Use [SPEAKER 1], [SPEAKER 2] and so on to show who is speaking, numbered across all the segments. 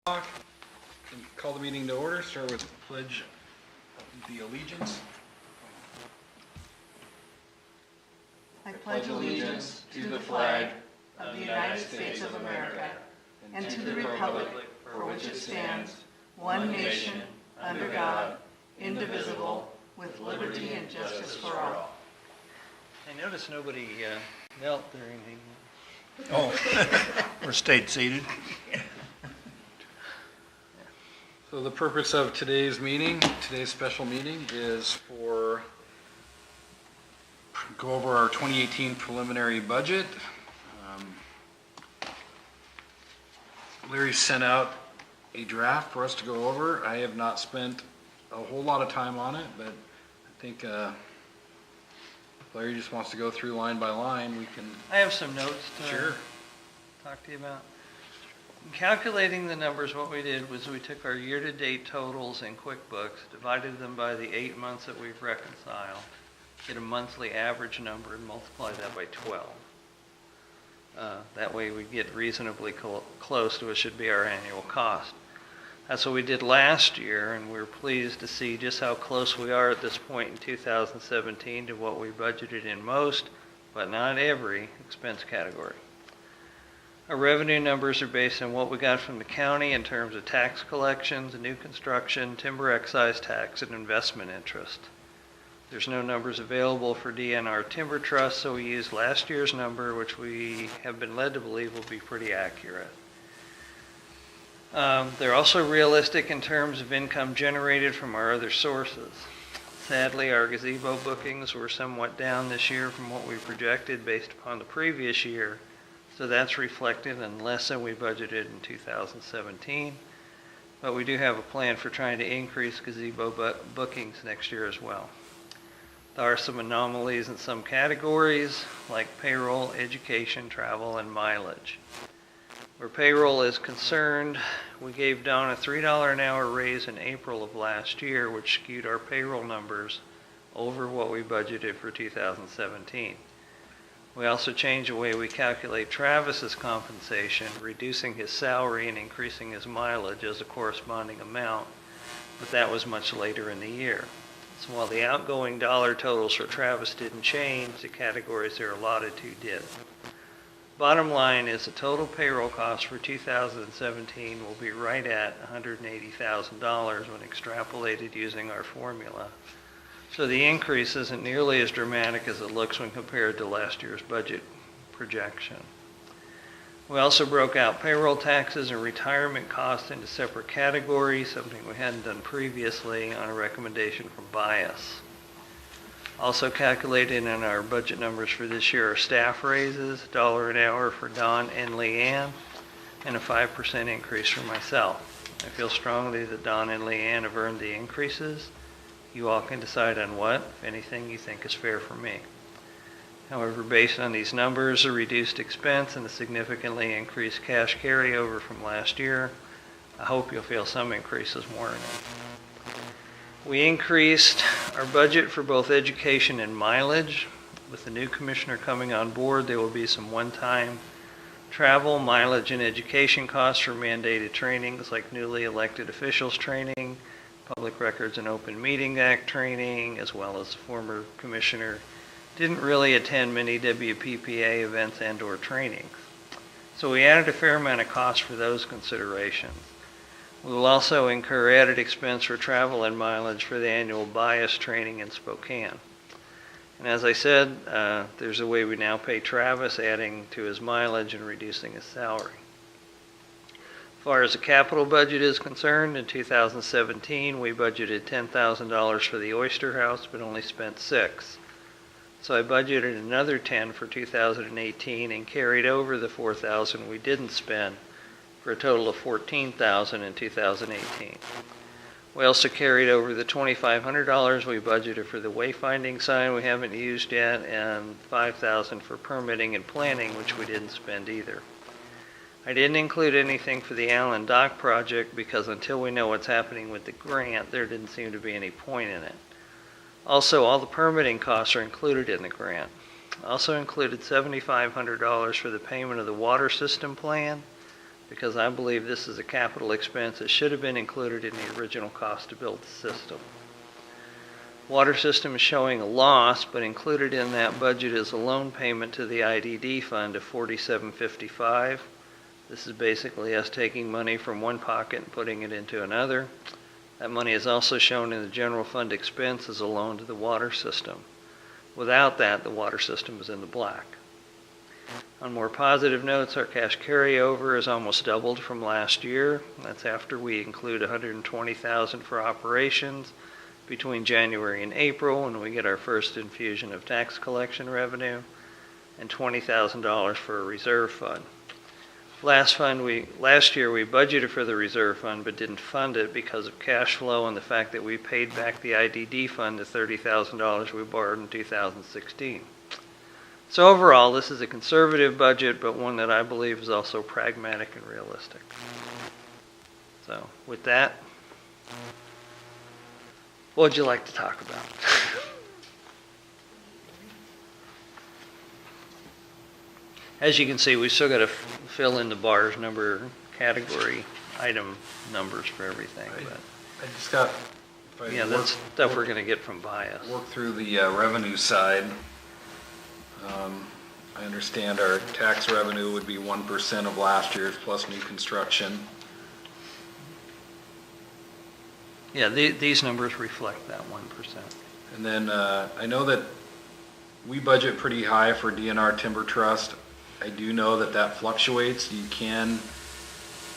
[SPEAKER 1] Call the meeting to order. Start with the pledge of the allegiance.
[SPEAKER 2] I pledge allegiance to the flag of the United States of America and to the republic for which it stands, one nation, under God, indivisible, with liberty and justice for all.
[SPEAKER 3] I noticed nobody knelt during the...
[SPEAKER 4] Oh, or stayed seated.
[SPEAKER 1] So the purpose of today's meeting, today's special meeting, is for go over our 2018 preliminary budget. Larry sent out a draft for us to go over. I have not spent a whole lot of time on it, but I think Larry just wants to go through line by line. We can.
[SPEAKER 3] I have some notes to
[SPEAKER 1] Sure.
[SPEAKER 3] talk to you about. In calculating the numbers, what we did was we took our year-to-date totals in QuickBooks, divided them by the 8 months that we've reconciled, get a monthly average number, and multiply that by 12. That way we get reasonably close to what should be our annual cost. That's what we did last year, and we're pleased to see just how close we are at this point in 2017 to what we budgeted in most, but not every, expense category. Our revenue numbers are based on what we got from the county in terms of tax collections, new construction, timber excise tax, and investment interest. There's no numbers available for DNR Timber Trust, so we used last year's number, which we have been led to believe will be pretty accurate. They're also realistic in terms of income generated from our other sources. Sadly, our gazebo bookings were somewhat down this year from what we projected based upon the previous year, so that's reflected in less than we budgeted in 2017. But we do have a plan for trying to increase gazebo bookings next year as well. There are some anomalies in some categories, like payroll, education, travel, and mileage. Where payroll is concerned, we gave Don a $3 an hour raise in April of last year, which skewed our payroll numbers over what we budgeted for 2017. We also changed the way we calculate Travis's compensation, reducing his salary and increasing his mileage as a corresponding amount, but that was much later in the year. So while the outgoing dollar totals for Travis didn't change, the categories they're allotted to did. Bottom line is the total payroll cost for 2017 will be right at $180,000 when extrapolated using our formula. So the increase isn't nearly as dramatic as it looks when compared to last year's budget projection. We also broke out payroll taxes and retirement costs into separate categories, something we hadn't done previously on a recommendation from Bias. Also calculated in our budget numbers for this year are staff raises, $1 an hour for Don and Leanne, and a 5% increase for myself. I feel strongly that Don and Leanne have earned the increases. You all can decide on what, if anything, you think is fair for me. However, based on these numbers, a reduced expense and a significantly increased cash carryover from last year, I hope you'll feel some increase is warranted. We increased our budget for both education and mileage. With the new commissioner coming on board, there will be some one-time travel, mileage, and education costs for mandated trainings like newly elected officials training, Public Records and Open Meeting Act training, as well as the former commissioner didn't really attend many WPPA events and or trainings. So we added a fair amount of cost for those considerations. We will also incur added expense for travel and mileage for the annual Bias training in Spokane. And as I said, there's a way we now pay Travis, adding to his mileage and reducing his salary. As far as the capital budget is concerned, in 2017 we budgeted $10,000 for the Oyster House, but only spent $6,000. So I budgeted another $10,000 for 2018 and carried over the $4,000 we didn't spend for a total of $14,000 in 2018. We also carried over the $2,500 we budgeted for the wayfinding sign we haven't used yet, and $5,000 for permitting and planning, which we didn't spend either. I didn't include anything for the Allyn dock project because until we know what's happening with the grant, there didn't seem to be any point in it. Also, all the permitting costs are included in the grant. Also included $7,500 for the payment of the water system plan, because I believe this is a capital expense that should have been included in the original cost to build the system. Water system is showing a loss, but included in that budget is a loan payment to the IDD fund of $47.55. This is basically us taking money from one pocket and putting it into another. That money is also shown in the general fund expense as a loan to the water system. Without that, the water system is in the black. On more positive notes, our cash carryover is almost doubled from last year. That's after we include $120,000 for operations between January and April, when we get our first infusion of tax collection revenue, and $20,000 for a reserve fund. Last year we budgeted for the reserve fund but didn't fund it because of cash flow and the fact that we paid back the IDD fund the $30,000 we borrowed in 2016. So overall, this is a conservative budget, but one that I believe is also pragmatic and realistic. So with that, what would you like to talk about? As you can see, we still got to fill in the bars, number, category, item numbers for everything. But
[SPEAKER 1] I just got,
[SPEAKER 3] yeah, that's stuff we're going to get from bias.
[SPEAKER 1] work through the revenue side. I understand our tax revenue would be 1% of last year's plus new construction.
[SPEAKER 3] Yeah, these numbers reflect that 1%.
[SPEAKER 1] And then I know that we budget pretty high for DNR Timber Trust. I do know that that fluctuates. You can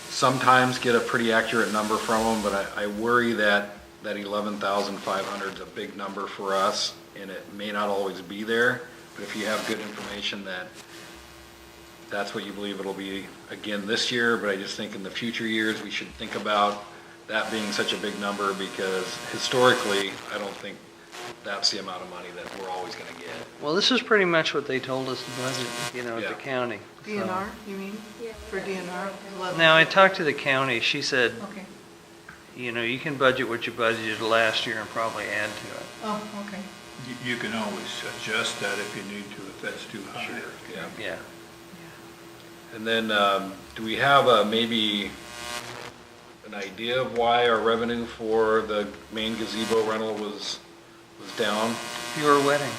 [SPEAKER 1] sometimes get a pretty accurate number from them, but I worry that 11,500 is a big number for us, and it may not always be there. But if you have good information that that's what you believe it'll be again this year, but I just think in the future years we should think about that being such a big number, because historically I don't think that's the amount of money that we're always going to get.
[SPEAKER 3] Well, this is pretty much what they told us to budget, at
[SPEAKER 1] Yeah.
[SPEAKER 3] the county.
[SPEAKER 2] DNR, you mean? For DNR?
[SPEAKER 3] Now, I talked to the county. She said,
[SPEAKER 2] Okay.
[SPEAKER 3] you can budget what you budgeted last year and probably add to it.
[SPEAKER 2] Oh, okay.
[SPEAKER 4] You can always adjust that if you need to, if that's too high.
[SPEAKER 1] Yeah.
[SPEAKER 3] Yeah.
[SPEAKER 1] And then do we have maybe an idea of why our revenue for the main gazebo rental was down?
[SPEAKER 3] Fewer wedding.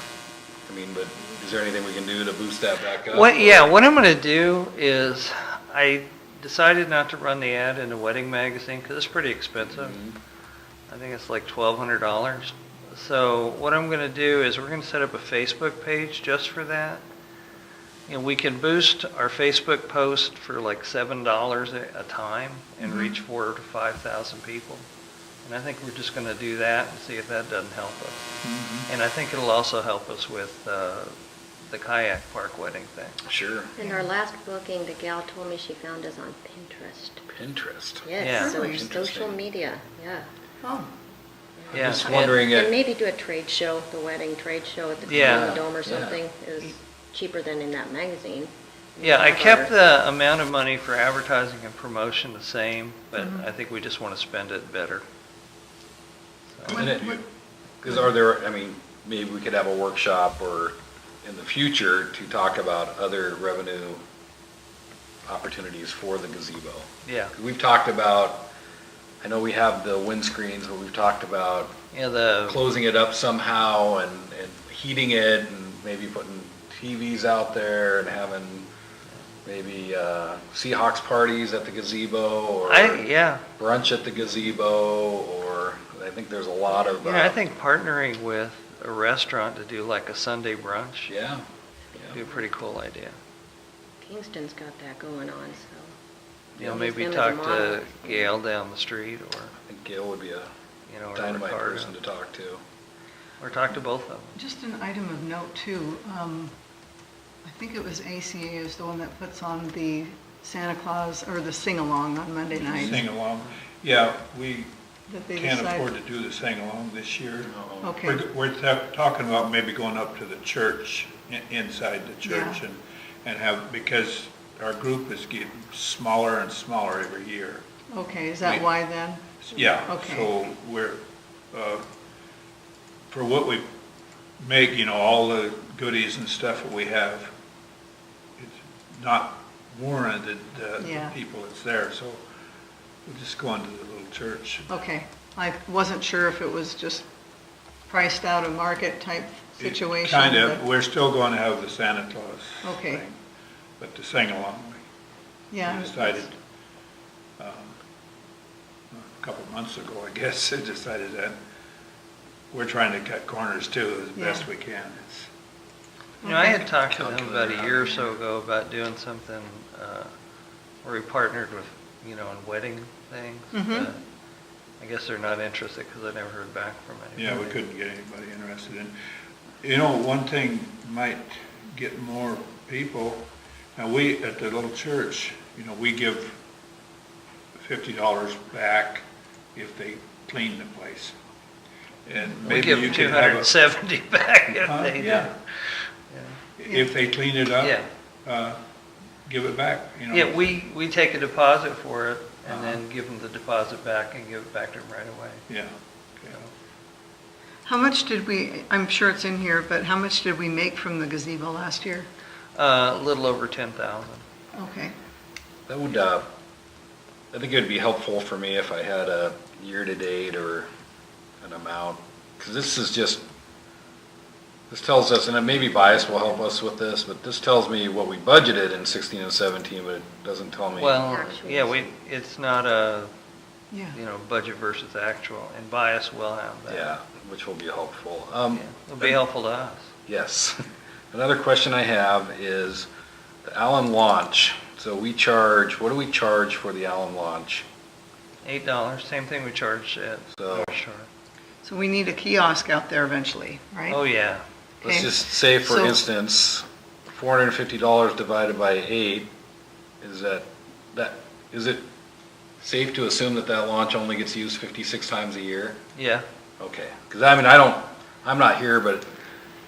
[SPEAKER 1] I mean, but is there anything we can do to boost that back up?
[SPEAKER 3] What I'm going to do is I decided not to run the ad in the wedding magazine because it's pretty expensive.
[SPEAKER 1] Mhm.
[SPEAKER 3] I think it's like $1,200. So what I'm going to do is we're going to set up a Facebook page just for that. We can boost our Facebook post for like $7 a time and reach 4,000 to 5,000 people. And I think we're just going to do that and see if that doesn't help us.
[SPEAKER 1] Mm-hmm.
[SPEAKER 3] And I think it'll also help us with the kayak park wedding thing.
[SPEAKER 1] Sure.
[SPEAKER 5] In our last booking, the gal told me she found us on Pinterest.
[SPEAKER 1] Pinterest.
[SPEAKER 3] Yeah.
[SPEAKER 5] Yes, so
[SPEAKER 1] Really
[SPEAKER 5] social
[SPEAKER 1] interesting.
[SPEAKER 5] media, yeah.
[SPEAKER 2] Oh,
[SPEAKER 3] Yeah.
[SPEAKER 1] Just wondering
[SPEAKER 5] And
[SPEAKER 1] if,
[SPEAKER 5] maybe do a trade show, the wedding trade show at the
[SPEAKER 3] Yeah.
[SPEAKER 5] Dome or
[SPEAKER 1] Yeah.
[SPEAKER 5] something is cheaper than in that magazine.
[SPEAKER 3] Yeah, I
[SPEAKER 5] Have
[SPEAKER 3] kept
[SPEAKER 5] our-
[SPEAKER 3] the amount of money for advertising and promotion the same, but I think we just want to spend it better. So,
[SPEAKER 1] because are there, maybe we could have a workshop or in the future to talk about other revenue opportunities for the gazebo.
[SPEAKER 3] yeah,
[SPEAKER 1] 'Cause we've talked about, I know we have the windscreens, but we've talked about
[SPEAKER 3] the
[SPEAKER 1] closing it up somehow and heating it and maybe putting TVs out there and having maybe Seahawks parties at the gazebo or brunch at the gazebo, or I think there's a lot of.
[SPEAKER 3] I think partnering with a restaurant to do like a Sunday brunch
[SPEAKER 1] Yeah.
[SPEAKER 3] would be a pretty cool idea.
[SPEAKER 5] Kingston's got that going on, so. Use
[SPEAKER 3] Maybe
[SPEAKER 5] them as a
[SPEAKER 3] talk
[SPEAKER 5] model.
[SPEAKER 3] to Gail down the street, or
[SPEAKER 1] I think Gail would be a
[SPEAKER 3] or
[SPEAKER 1] dynamite
[SPEAKER 3] Ricardo,
[SPEAKER 1] person to talk to.
[SPEAKER 3] or talk to both of them.
[SPEAKER 2] just an item of note too. I think it was ACA is the one that puts on the Santa Claus or the sing-along on Monday night.
[SPEAKER 4] Sing along. Yeah, we
[SPEAKER 2] That they
[SPEAKER 4] can't
[SPEAKER 2] decide-
[SPEAKER 4] afford to do the sing along this year.
[SPEAKER 2] Okay.
[SPEAKER 4] We're talking about maybe going up to the church, inside the church,
[SPEAKER 2] Yeah.
[SPEAKER 4] and have, because our group is getting smaller and smaller every year.
[SPEAKER 2] Okay, is that
[SPEAKER 4] We-
[SPEAKER 2] why then?
[SPEAKER 4] Yeah,
[SPEAKER 2] Okay.
[SPEAKER 4] so we're, for what we make, all the goodies and stuff that we have, it's not warranted
[SPEAKER 2] Yeah.
[SPEAKER 4] the people that's there, so we'll just go into the little church.
[SPEAKER 2] Okay, I wasn't sure if it was just priced out of market type situation.
[SPEAKER 4] Kind of,
[SPEAKER 2] but-
[SPEAKER 4] we're still going to have the Santa Claus
[SPEAKER 2] Okay.
[SPEAKER 4] thing, but to sing along,
[SPEAKER 2] Yeah.
[SPEAKER 4] we decided, a couple months ago, I guess, decided that we're trying to cut corners too as best we can. It's,
[SPEAKER 3] You know, I had talked to them
[SPEAKER 1] Calculator
[SPEAKER 3] about a
[SPEAKER 1] out
[SPEAKER 3] year or
[SPEAKER 1] here.
[SPEAKER 3] so ago about doing something, where we partnered with, you know, on wedding things.
[SPEAKER 2] Mhm.
[SPEAKER 3] but I guess they're not interested because I never heard back from anybody.
[SPEAKER 4] yeah, we couldn't get anybody interested in. You know, one thing might get more people, now we, at the little church, you know, we give $50 back if they clean the place. And
[SPEAKER 3] We
[SPEAKER 4] maybe
[SPEAKER 3] give
[SPEAKER 4] you
[SPEAKER 3] them
[SPEAKER 4] could have
[SPEAKER 3] 270 back if
[SPEAKER 4] Huh?
[SPEAKER 3] they do.
[SPEAKER 4] Yeah. if they clean it up,
[SPEAKER 3] Yeah.
[SPEAKER 4] give it back, you know.
[SPEAKER 3] Yeah, we take a deposit for it and
[SPEAKER 4] Uh-huh.
[SPEAKER 3] then give them the deposit back and give it back to them right away.
[SPEAKER 4] Yeah.
[SPEAKER 3] So,
[SPEAKER 2] How much did we, I'm sure it's in here, but how much did we make from the gazebo last year?
[SPEAKER 3] A little over 10,000.
[SPEAKER 2] Okay,
[SPEAKER 1] That would, I think it would be helpful for me if I had a year-to-date or an amount, because this is just, this tells us, and maybe bias will help us with this, but this tells me what we budgeted in 16 and 17, but it doesn't tell me.
[SPEAKER 3] Well,
[SPEAKER 5] Actuals.
[SPEAKER 3] yeah, it's not a,
[SPEAKER 2] yeah.
[SPEAKER 3] you know, budget versus actual, and bias will have that.
[SPEAKER 1] Yeah, which will be helpful.
[SPEAKER 3] Yeah, It'll be helpful to us.
[SPEAKER 1] Yes. Another question I have is the Allyn launch. So we charge, what do we charge for the Allyn launch?
[SPEAKER 3] $8, same thing we charge at
[SPEAKER 1] So-
[SPEAKER 3] North Shore.
[SPEAKER 2] So we need a kiosk out there eventually, right?
[SPEAKER 3] Oh, yeah.
[SPEAKER 1] Let's
[SPEAKER 2] Okay.
[SPEAKER 1] just say, for
[SPEAKER 2] So-
[SPEAKER 1] instance, $450 divided by 8, is is it safe to assume that that launch only gets used 56 times a year?
[SPEAKER 3] Yeah.
[SPEAKER 1] Okay, because I mean, I'm not here, but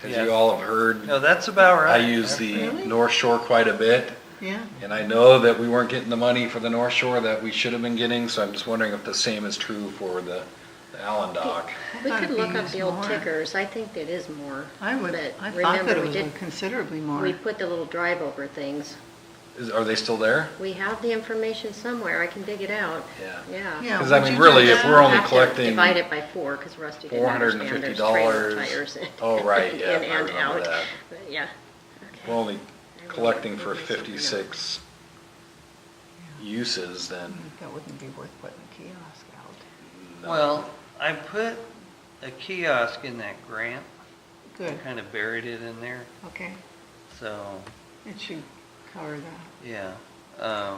[SPEAKER 1] as
[SPEAKER 3] Yeah.
[SPEAKER 1] you all have heard,
[SPEAKER 3] No, that's about
[SPEAKER 1] I
[SPEAKER 3] right.
[SPEAKER 1] use the
[SPEAKER 2] Really?
[SPEAKER 1] North Shore quite a bit.
[SPEAKER 2] Yeah,
[SPEAKER 1] And I know that we weren't getting the money for the North Shore that we should have been getting, so I'm just wondering if the same is true for the Allyn dock.
[SPEAKER 2] I
[SPEAKER 5] We
[SPEAKER 2] thought
[SPEAKER 5] could
[SPEAKER 2] it'd
[SPEAKER 5] look
[SPEAKER 2] be
[SPEAKER 5] up
[SPEAKER 2] used
[SPEAKER 5] the old
[SPEAKER 2] more.
[SPEAKER 5] tickers. I think it is more.
[SPEAKER 2] I thought
[SPEAKER 5] remember,
[SPEAKER 2] that it
[SPEAKER 5] we
[SPEAKER 2] was
[SPEAKER 5] did-
[SPEAKER 2] considerably more.
[SPEAKER 5] We put the little drive over things.
[SPEAKER 1] Are they still there?
[SPEAKER 5] We have the information somewhere. I can dig it out.
[SPEAKER 1] Yeah.
[SPEAKER 5] Yeah.
[SPEAKER 2] Yeah,
[SPEAKER 1] Because I
[SPEAKER 2] would
[SPEAKER 1] mean,
[SPEAKER 2] you do
[SPEAKER 1] really, if
[SPEAKER 2] that?
[SPEAKER 1] we're only
[SPEAKER 5] Have to
[SPEAKER 1] collecting,
[SPEAKER 5] Divide it by 4, because Rusty didn't understand. There's trailer
[SPEAKER 1] $450.
[SPEAKER 5] tires in.
[SPEAKER 1] Oh, right, yeah,
[SPEAKER 5] in
[SPEAKER 1] I
[SPEAKER 5] and
[SPEAKER 1] remember
[SPEAKER 5] out.
[SPEAKER 1] that.
[SPEAKER 5] But, yeah.
[SPEAKER 1] we're only collecting for
[SPEAKER 5] Maybe something
[SPEAKER 1] 56 uses, then
[SPEAKER 2] That wouldn't be worth putting a kiosk out.
[SPEAKER 1] no.
[SPEAKER 3] Well, I put a kiosk in that grant,
[SPEAKER 2] Good,
[SPEAKER 3] kind of buried it in there,
[SPEAKER 2] okay,
[SPEAKER 3] so,
[SPEAKER 2] it should cover that.
[SPEAKER 3] yeah.
[SPEAKER 2] I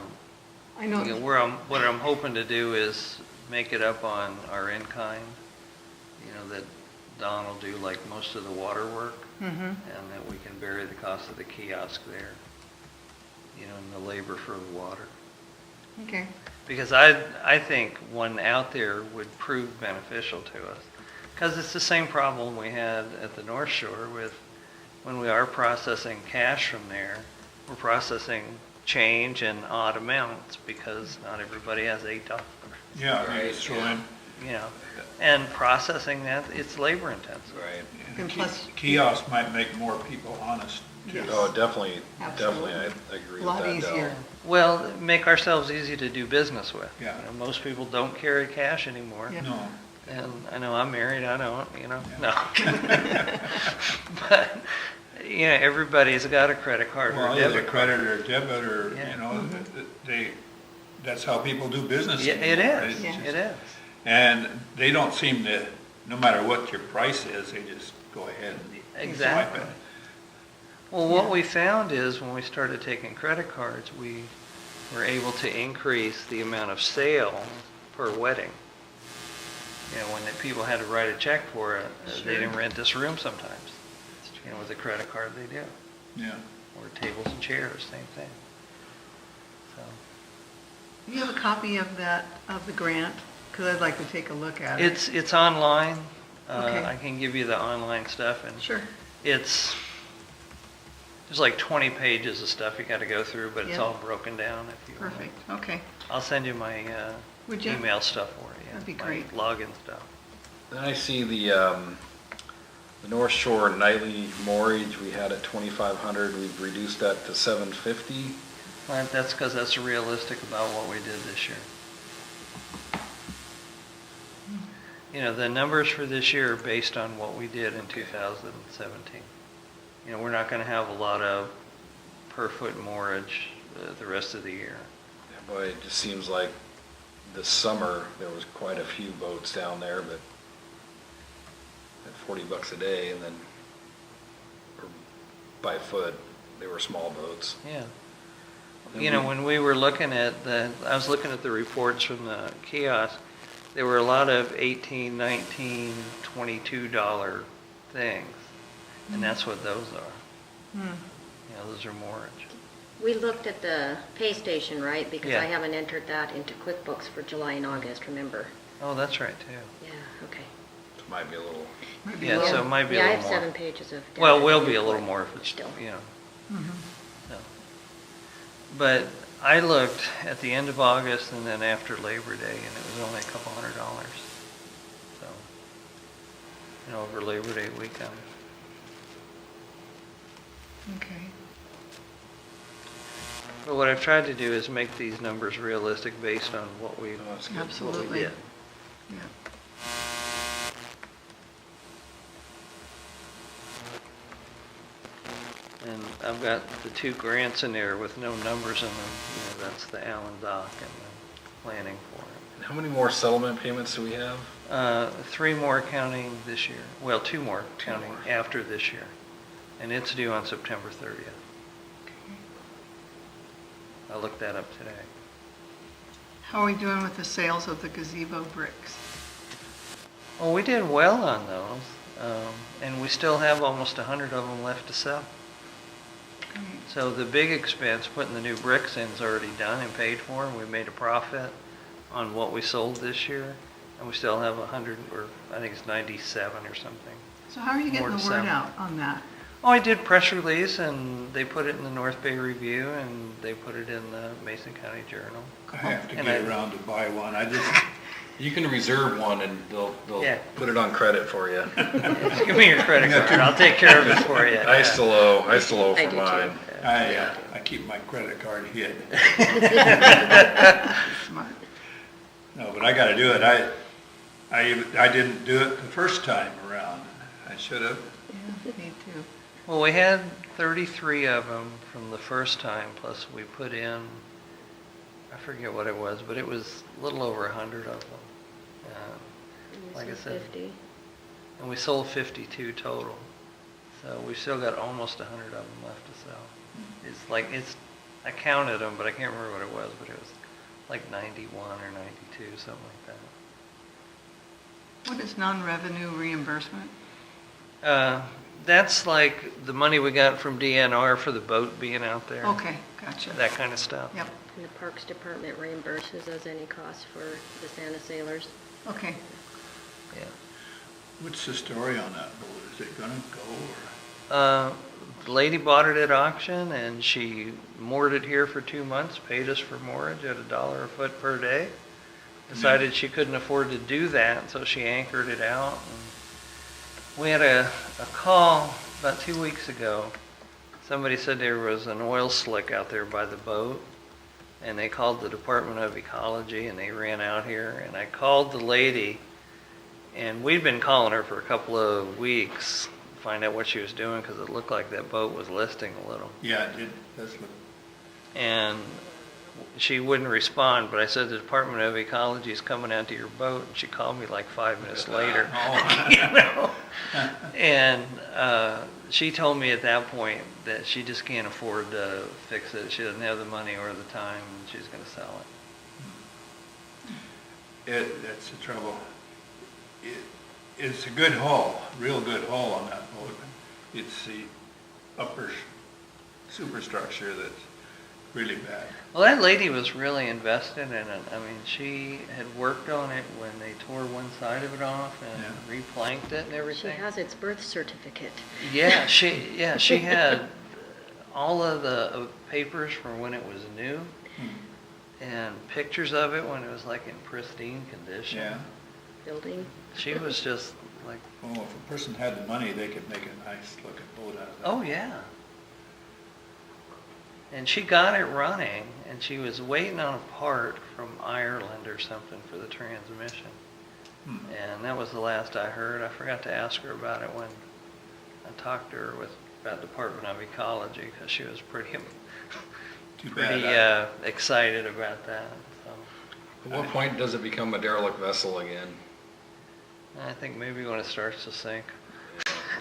[SPEAKER 3] You know,
[SPEAKER 2] know,
[SPEAKER 3] what I'm hoping to do is make it up on our in-kind, you know, that Don will do like most of the water work,
[SPEAKER 2] mm-hmm,
[SPEAKER 3] and that we can bury the cost of the kiosk there, you know, and the labor for the water.
[SPEAKER 2] okay,
[SPEAKER 3] Because I think one out there would prove beneficial to us. Because it's the same problem we had at the North Shore with, when we are processing cash from there, we're processing change and odd amounts because not everybody has $8,
[SPEAKER 4] Yeah, I mean, just throw in,
[SPEAKER 3] you know. And processing that, it's labor intensive.
[SPEAKER 1] Right.
[SPEAKER 4] and
[SPEAKER 2] And
[SPEAKER 4] a
[SPEAKER 2] plus-
[SPEAKER 4] kiosk might make more people honest too.
[SPEAKER 2] Yes.
[SPEAKER 1] Oh, definitely,
[SPEAKER 2] Absolutely.
[SPEAKER 1] I agree
[SPEAKER 2] a
[SPEAKER 1] with
[SPEAKER 2] lot
[SPEAKER 1] that,
[SPEAKER 2] easier.
[SPEAKER 1] Del.
[SPEAKER 3] Well, make ourselves easy to do business with.
[SPEAKER 4] Yeah.
[SPEAKER 3] You know, most people don't carry cash anymore.
[SPEAKER 2] Yeah.
[SPEAKER 4] No,
[SPEAKER 3] And I know I'm married, I don't, you know,
[SPEAKER 4] Yeah.
[SPEAKER 3] no. But, you know, everybody's got a credit card or
[SPEAKER 4] well,
[SPEAKER 3] a
[SPEAKER 4] either
[SPEAKER 3] debit card.
[SPEAKER 4] credit or debit or,
[SPEAKER 3] Yeah.
[SPEAKER 4] you know, that's how people do business.
[SPEAKER 3] Yeah, it
[SPEAKER 4] anymore.
[SPEAKER 3] is,
[SPEAKER 4] It's
[SPEAKER 2] Yeah.
[SPEAKER 4] just-
[SPEAKER 3] it is.
[SPEAKER 4] And they don't seem to, no matter what your price is, they just go ahead and swipe
[SPEAKER 3] Exactly.
[SPEAKER 4] it.
[SPEAKER 3] Well, what
[SPEAKER 2] Yeah.
[SPEAKER 3] we found is when we started taking credit cards, we were able to increase the amount of sale per wedding. You know, when the people had to write a check for it,
[SPEAKER 2] Sure.
[SPEAKER 3] they didn't rent this room sometimes. You know, with a credit card they do,
[SPEAKER 4] Yeah.
[SPEAKER 3] or tables and chairs, same thing. So,
[SPEAKER 2] Do you have a copy of that, of the grant? Because I'd like to take a look at it.
[SPEAKER 3] it's online.
[SPEAKER 2] Okay.
[SPEAKER 3] I can give you the online stuff, and
[SPEAKER 2] Sure,
[SPEAKER 3] there's like 20 pages of stuff you got to go through, but it's
[SPEAKER 2] Yeah.
[SPEAKER 3] all broken down if you want.
[SPEAKER 2] perfect, okay.
[SPEAKER 3] I'll send you my
[SPEAKER 2] Would you?
[SPEAKER 3] email stuff for you.
[SPEAKER 2] That'd be
[SPEAKER 3] my
[SPEAKER 2] great.
[SPEAKER 3] Login stuff.
[SPEAKER 1] Then I see the North Shore nightly mortgage, we had at 2,500, we've reduced that to 750.
[SPEAKER 3] Well, that's because that's realistic about what we did this year. You know, the numbers for this year are based on what we did in 2017. You know, we're not going to have a lot of per foot moorage the rest of the year.
[SPEAKER 1] Yeah, boy, it just seems like this summer, there was quite a few boats down there, but at $40 a day, and then or by foot, they were small boats.
[SPEAKER 3] Yeah.
[SPEAKER 1] And
[SPEAKER 3] You know, when we were looking at I was looking at the reports from the kiosk, there were a lot of $18, $19, $22 things, and that's what those are.
[SPEAKER 2] Hmm.
[SPEAKER 3] You know, those are moorage.
[SPEAKER 5] We looked at the pay station, right? Because
[SPEAKER 3] Yeah.
[SPEAKER 5] I haven't entered that into QuickBooks for July and August, remember?
[SPEAKER 3] Oh, that's right, too.
[SPEAKER 5] Yeah, okay.
[SPEAKER 1] It might be a little,
[SPEAKER 2] Maybe
[SPEAKER 3] Yeah,
[SPEAKER 2] lower.
[SPEAKER 3] so it might be a
[SPEAKER 5] Yeah, I
[SPEAKER 3] little
[SPEAKER 5] have
[SPEAKER 3] more.
[SPEAKER 5] 7 pages of.
[SPEAKER 3] Well,
[SPEAKER 5] data
[SPEAKER 3] will
[SPEAKER 5] to
[SPEAKER 3] be a little
[SPEAKER 5] import,
[SPEAKER 3] more if it's,
[SPEAKER 5] Still.
[SPEAKER 3] you know.
[SPEAKER 2] Mhm.
[SPEAKER 3] So. But I looked at the end of August and then after Labor Day, and it was only a couple $100. So, you know, over Labor Day weekend.
[SPEAKER 2] Okay.
[SPEAKER 3] But what I've tried to do is make these numbers realistic based on what we,
[SPEAKER 1] oh, that's good.
[SPEAKER 3] what we
[SPEAKER 2] Absolutely.
[SPEAKER 3] did.
[SPEAKER 2] Yeah.
[SPEAKER 3] And I've got the 2 grants in there with no numbers in them. You know, that's the Allyn dock and the planning for it.
[SPEAKER 1] And how many more settlement payments do we have?
[SPEAKER 3] 3 more counting this year. Well, 2 more counting
[SPEAKER 1] more.
[SPEAKER 3] after this year. And it's due on September 30th. I looked that up today.
[SPEAKER 2] How are we doing with the sales of the gazebo bricks?
[SPEAKER 3] Well, we did well on those. And we still have almost 100 of them left to sell.
[SPEAKER 2] Great.
[SPEAKER 3] So the big expense, putting the new bricks in, is already done and paid for, and we made a profit on what we sold this year. And we still have 100, or I think it's 97 or something.
[SPEAKER 2] So how are you getting
[SPEAKER 3] More
[SPEAKER 2] the
[SPEAKER 3] to
[SPEAKER 2] word
[SPEAKER 3] sell.
[SPEAKER 2] out on that?
[SPEAKER 3] Oh, I did press release, and they put it in the North Bay Review, and they put it in the Mason County Journal.
[SPEAKER 4] I have to
[SPEAKER 3] And
[SPEAKER 4] get
[SPEAKER 3] I-
[SPEAKER 4] around to buy one. I just,
[SPEAKER 1] You can reserve one and they'll
[SPEAKER 3] Yeah.
[SPEAKER 1] put it on credit for you.
[SPEAKER 3] Give me your credit card, I'll take care of it for you.
[SPEAKER 1] I still owe
[SPEAKER 5] I
[SPEAKER 1] for
[SPEAKER 5] do too.
[SPEAKER 1] mine.
[SPEAKER 4] I keep my credit card hid.
[SPEAKER 2] Smart.
[SPEAKER 4] No, but I gotta do it. I didn't do it the first time around. I should have.
[SPEAKER 2] Yeah, me too.
[SPEAKER 3] Well, we had 33 of them from the first time, plus we put in, I forget what it was, but it was a little over 100 of them. Like I said,
[SPEAKER 5] 50.
[SPEAKER 3] and we sold 52 total. So we've still got almost 100 of them left to sell. It's like, I counted them, but I can't remember what it was, but it was like 91 or 92, something like that.
[SPEAKER 2] What is non-revenue reimbursement?
[SPEAKER 3] That's like the money we got from DNR for the boat being out there.
[SPEAKER 2] Okay, gotcha.
[SPEAKER 3] That kind of stuff.
[SPEAKER 2] Yep,
[SPEAKER 5] And the Parks Department reimburses us any cost for the Santa Sailors.
[SPEAKER 2] okay.
[SPEAKER 3] Yeah.
[SPEAKER 4] What's the story on that boat? Is it gonna go
[SPEAKER 3] The lady bought it at auction, and she moored it here for 2 months, paid us for moorage at $1 a foot per day. Decided she couldn't afford to do that, so she anchored it out. And we had a call about 2 weeks ago. Somebody said there was an oil slick out there by the boat, and they called the Department of Ecology, and they ran out here. And I called the lady, and we'd been calling her for a couple of weeks, to find out what she was doing, because it looked like that boat was listing a little.
[SPEAKER 4] Yeah, it did. That's what,
[SPEAKER 3] And she wouldn't respond, but I said, the Department of Ecology is coming out to your boat, and she called me like 5 minutes later.
[SPEAKER 4] oh,
[SPEAKER 3] You know? And she told me at that point that she just can't afford to fix it. She doesn't have the money or the time, and she's going to sell it.
[SPEAKER 4] that's the trouble. It's a good hull, real good hull on that boat. It's the upper superstructure that's really bad.
[SPEAKER 3] Well, that lady was really invested in it. I mean, she had worked on it when they tore one side of it off and replanked it and
[SPEAKER 5] She
[SPEAKER 3] everything.
[SPEAKER 5] has its birth certificate.
[SPEAKER 3] Yeah, she had all of the papers from when it was new and pictures of it when it was like in pristine condition.
[SPEAKER 4] Yeah.
[SPEAKER 5] Building.
[SPEAKER 3] She was just like,
[SPEAKER 4] Well, if a person had the money, they could make a nice looking boat out of that.
[SPEAKER 3] oh yeah. And she got it running, and she was waiting on a part from Ireland or something for the transmission. And that was the last I heard. I forgot to ask her about it when I talked to her about Department of Ecology, because she was pretty excited about that. So
[SPEAKER 1] At what point does it become a derelict vessel again?
[SPEAKER 3] I think maybe when it starts to sink,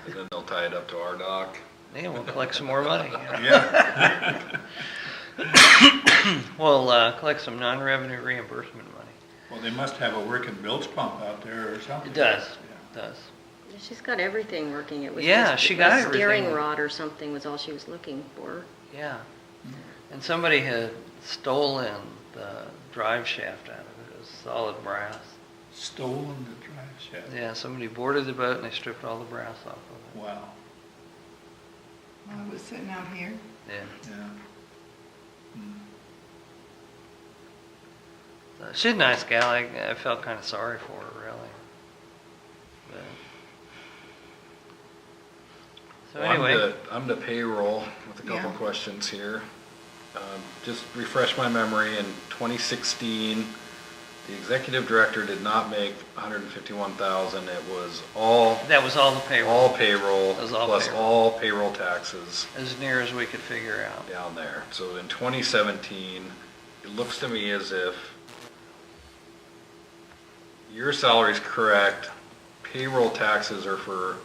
[SPEAKER 1] And then they'll tie it up to our dock.
[SPEAKER 3] yeah, we'll collect some more money.
[SPEAKER 4] Yeah.
[SPEAKER 3] We'll collect some non-revenue reimbursement money.
[SPEAKER 4] Well, they must have a working bilge pump out there or something.
[SPEAKER 3] It does,
[SPEAKER 4] Yeah.
[SPEAKER 3] does.
[SPEAKER 5] She's got everything working. It was
[SPEAKER 3] Yeah,
[SPEAKER 5] just
[SPEAKER 3] she got
[SPEAKER 5] a
[SPEAKER 3] everything.
[SPEAKER 5] steering rod or something was all she was looking for.
[SPEAKER 3] Yeah. And somebody had stolen the drive shaft out of it. It was solid brass.
[SPEAKER 4] Stolen the drive shaft.
[SPEAKER 3] Yeah, somebody boarded the boat and they stripped all the brass off of
[SPEAKER 4] Wow.
[SPEAKER 2] Well, it was sitting out here.
[SPEAKER 3] it. Yeah.
[SPEAKER 4] Yeah. Hmm.
[SPEAKER 3] So she's a nice gal. I felt kind of sorry for her, really. But, so
[SPEAKER 1] Well,
[SPEAKER 3] anyway,
[SPEAKER 1] I'm to payroll with a couple
[SPEAKER 2] Yeah.
[SPEAKER 1] questions here. Just refresh my memory, in 2016, the executive director did not make 151,000. It was all
[SPEAKER 3] that was all the payroll,
[SPEAKER 1] payroll
[SPEAKER 3] That was all
[SPEAKER 1] plus
[SPEAKER 3] payroll.
[SPEAKER 1] all payroll taxes
[SPEAKER 3] as near as we could figure out.
[SPEAKER 1] down there. So in 2017, it looks to me as if your salary's correct, payroll taxes are for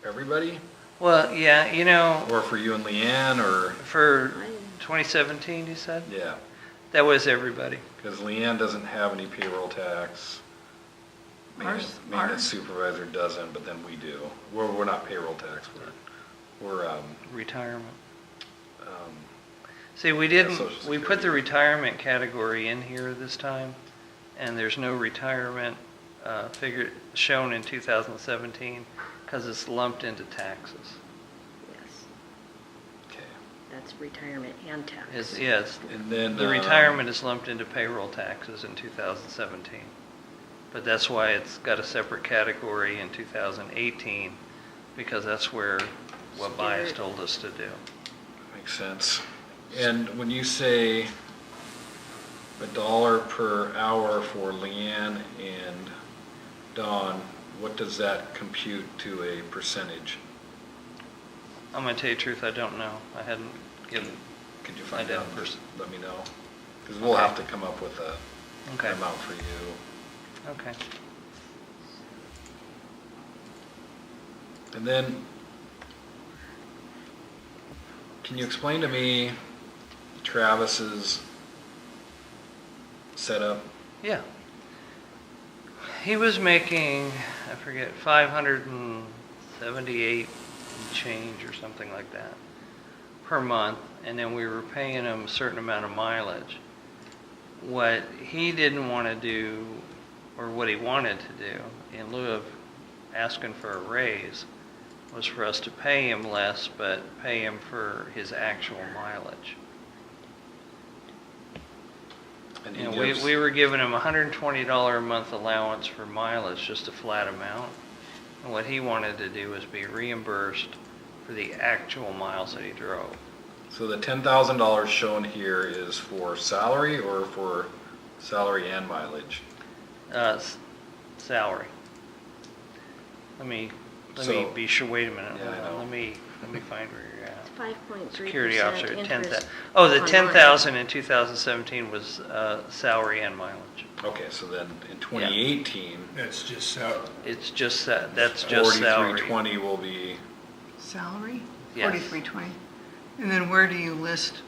[SPEAKER 1] everybody,
[SPEAKER 3] Well, yeah, you know,
[SPEAKER 1] or for you and Leanne, or,
[SPEAKER 3] for 2017, you said?
[SPEAKER 1] yeah,
[SPEAKER 3] That was everybody.
[SPEAKER 1] because Leanne doesn't have any payroll tax.
[SPEAKER 2] Ours-
[SPEAKER 1] Maintenance supervisor doesn't, but then we do. We're not payroll tax, we're,
[SPEAKER 3] Retirement.
[SPEAKER 1] um,
[SPEAKER 3] See, we
[SPEAKER 1] Social
[SPEAKER 3] didn't, we put
[SPEAKER 1] Security.
[SPEAKER 3] the retirement category in here this time, and there's no retirement figure shown in 2017 because it's lumped into taxes.
[SPEAKER 5] Yes,
[SPEAKER 1] okay.
[SPEAKER 5] that's retirement and tax.
[SPEAKER 3] Yes,
[SPEAKER 1] And then.
[SPEAKER 3] the retirement is lumped into payroll taxes in 2017. But that's why it's got a separate category in 2018, because that's where what Bias told us to do.
[SPEAKER 1] Makes sense. And when you say $1 per hour for Leanne and Dawn, what does that compute to a percentage?
[SPEAKER 3] I'm gonna tell you the truth, I don't know. I hadn't given,
[SPEAKER 1] Could you
[SPEAKER 3] I
[SPEAKER 1] find
[SPEAKER 3] didn't.
[SPEAKER 1] out? Just let me know. Because we'll
[SPEAKER 3] Okay.
[SPEAKER 1] have to come up with an
[SPEAKER 3] okay,
[SPEAKER 1] amount for you.
[SPEAKER 3] okay.
[SPEAKER 1] And then, can you explain to me Travis's setup?
[SPEAKER 3] Yeah. He was making, I forget, 578 and change or something like that per month, and then we were paying him a certain amount of mileage. What he didn't want to do, or what he wanted to do, in lieu of asking for a raise, was for us to pay him less, but pay him for his actual mileage.
[SPEAKER 1] And
[SPEAKER 3] You
[SPEAKER 1] he
[SPEAKER 3] know,
[SPEAKER 1] gives,
[SPEAKER 3] we were giving him a $120 a month allowance for mileage, just a flat amount. And what he wanted to do was be reimbursed for the actual miles that he drove.
[SPEAKER 1] so the $10,000 shown here is for salary or for salary and mileage?
[SPEAKER 3] Salary. Let me
[SPEAKER 1] So-
[SPEAKER 3] be sure, wait a minute.
[SPEAKER 1] Yeah, I know.
[SPEAKER 3] Let me find where you're at.
[SPEAKER 5] It's 5.3%
[SPEAKER 3] Security officer at 10,000.
[SPEAKER 5] interest.
[SPEAKER 3] Oh, the
[SPEAKER 5] on
[SPEAKER 3] 10,000 in 2017 was salary and mileage.
[SPEAKER 1] Okay, so then in 2018,
[SPEAKER 4] That's just so,
[SPEAKER 3] It's just that, that's just salary.
[SPEAKER 1] 4320 will be,
[SPEAKER 2] Salary?
[SPEAKER 3] Yes.
[SPEAKER 2] 4320. And then where do you list?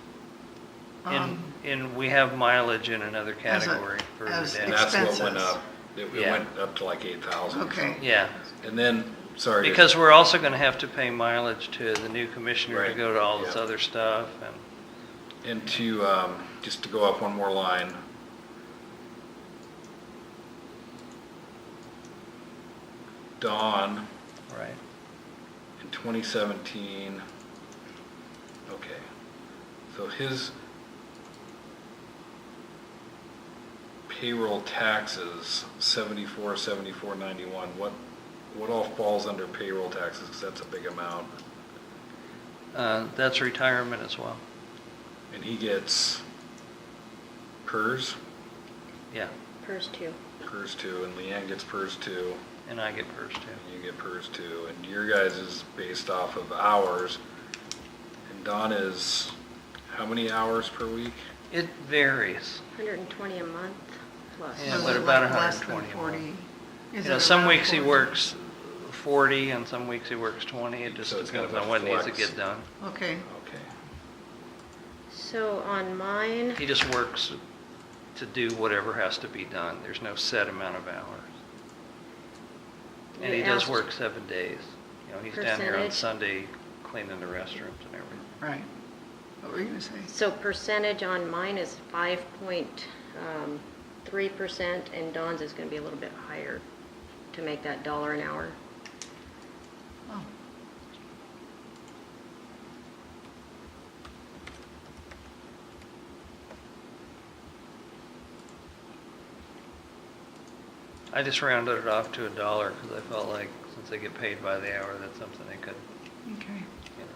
[SPEAKER 3] We have mileage in another
[SPEAKER 2] As a-
[SPEAKER 3] category for
[SPEAKER 2] as
[SPEAKER 1] and
[SPEAKER 3] that.
[SPEAKER 1] that's what went
[SPEAKER 2] Expenses.
[SPEAKER 1] up. It
[SPEAKER 3] Yeah.
[SPEAKER 1] went up to like 8,000.
[SPEAKER 2] Okay.
[SPEAKER 3] Yeah,
[SPEAKER 1] And then, sorry.
[SPEAKER 3] because we're also gonna have to pay mileage to the new commissioner to
[SPEAKER 1] Right,
[SPEAKER 3] go to all this
[SPEAKER 1] yeah.
[SPEAKER 3] other stuff, and
[SPEAKER 1] And to, just to go up one more line. Dawn,
[SPEAKER 3] right.
[SPEAKER 1] in 2017, okay, so his payroll taxes, 7491, what all falls under payroll taxes, because that's a big amount.
[SPEAKER 3] That's retirement as well.
[SPEAKER 1] And he gets PERS,
[SPEAKER 3] Yeah,
[SPEAKER 5] PERS too.
[SPEAKER 1] PERS too, and Leanne gets PERS too,
[SPEAKER 3] and I get PERS too.
[SPEAKER 1] and you get PERS too, and your guys is based off of hours. And Don is, how many hours per week?
[SPEAKER 3] It varies.
[SPEAKER 5] 120 a month plus.
[SPEAKER 3] Yeah,
[SPEAKER 2] Was
[SPEAKER 3] but
[SPEAKER 2] it
[SPEAKER 3] about
[SPEAKER 2] like less than
[SPEAKER 3] 120 a
[SPEAKER 2] 40?
[SPEAKER 3] month.
[SPEAKER 2] Is
[SPEAKER 3] You know,
[SPEAKER 2] it
[SPEAKER 3] some
[SPEAKER 2] around
[SPEAKER 3] weeks he
[SPEAKER 2] 40?
[SPEAKER 3] works 40 and some weeks he works 20. It just
[SPEAKER 1] So it's
[SPEAKER 3] depends
[SPEAKER 1] kind of
[SPEAKER 3] on
[SPEAKER 1] a
[SPEAKER 3] what needs to
[SPEAKER 1] flex.
[SPEAKER 3] get done.
[SPEAKER 2] Okay,
[SPEAKER 1] Okay.
[SPEAKER 5] So on mine,
[SPEAKER 3] He just works to do whatever has to be done. There's no set amount of hours. And
[SPEAKER 5] You
[SPEAKER 3] he does
[SPEAKER 5] asked
[SPEAKER 3] work 7 days. You know, he's down here on
[SPEAKER 5] percentage.
[SPEAKER 3] Sunday cleaning the restrooms and everything.
[SPEAKER 2] right. What were you gonna say?
[SPEAKER 5] so percentage on mine is 5.3%, and Dawn's is gonna be a little bit higher to make that $1 an hour.
[SPEAKER 2] Oh,
[SPEAKER 3] I just rounded it off to $1 because I felt like since they get paid by the hour, that's something they could,
[SPEAKER 2] okay.
[SPEAKER 3] you know.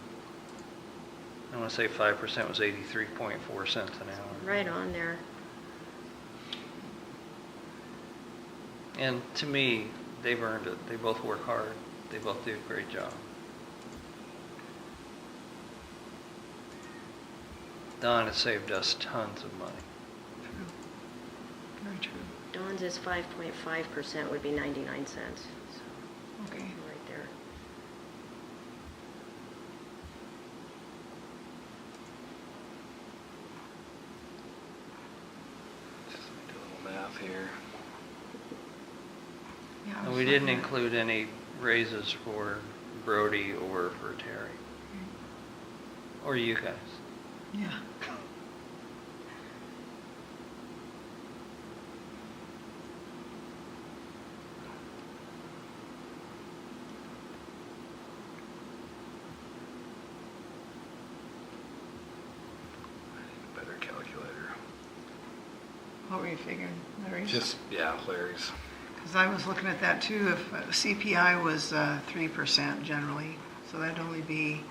[SPEAKER 3] I want to say 5% was 83.4 cents an hour.
[SPEAKER 5] Right on there.
[SPEAKER 3] And to me, they've earned it. They both work hard. They both do a great job. Don has saved us tons of money.
[SPEAKER 2] True. Very true.
[SPEAKER 5] Dawn's is 5.5% would be 99 cents. So,
[SPEAKER 2] Okay.
[SPEAKER 5] right there.
[SPEAKER 1] Just let me do a little math here.
[SPEAKER 2] Yeah, I
[SPEAKER 3] And
[SPEAKER 2] was
[SPEAKER 3] we didn't
[SPEAKER 2] looking at-
[SPEAKER 3] include any raises for Brody or for Terry. Or you guys.
[SPEAKER 2] Yeah.
[SPEAKER 1] Better calculator.
[SPEAKER 2] What were you figuring, Larry?
[SPEAKER 1] Just, yeah, Larry's.
[SPEAKER 2] Because I was looking at that too, if CPI was 3% generally, so that'd only be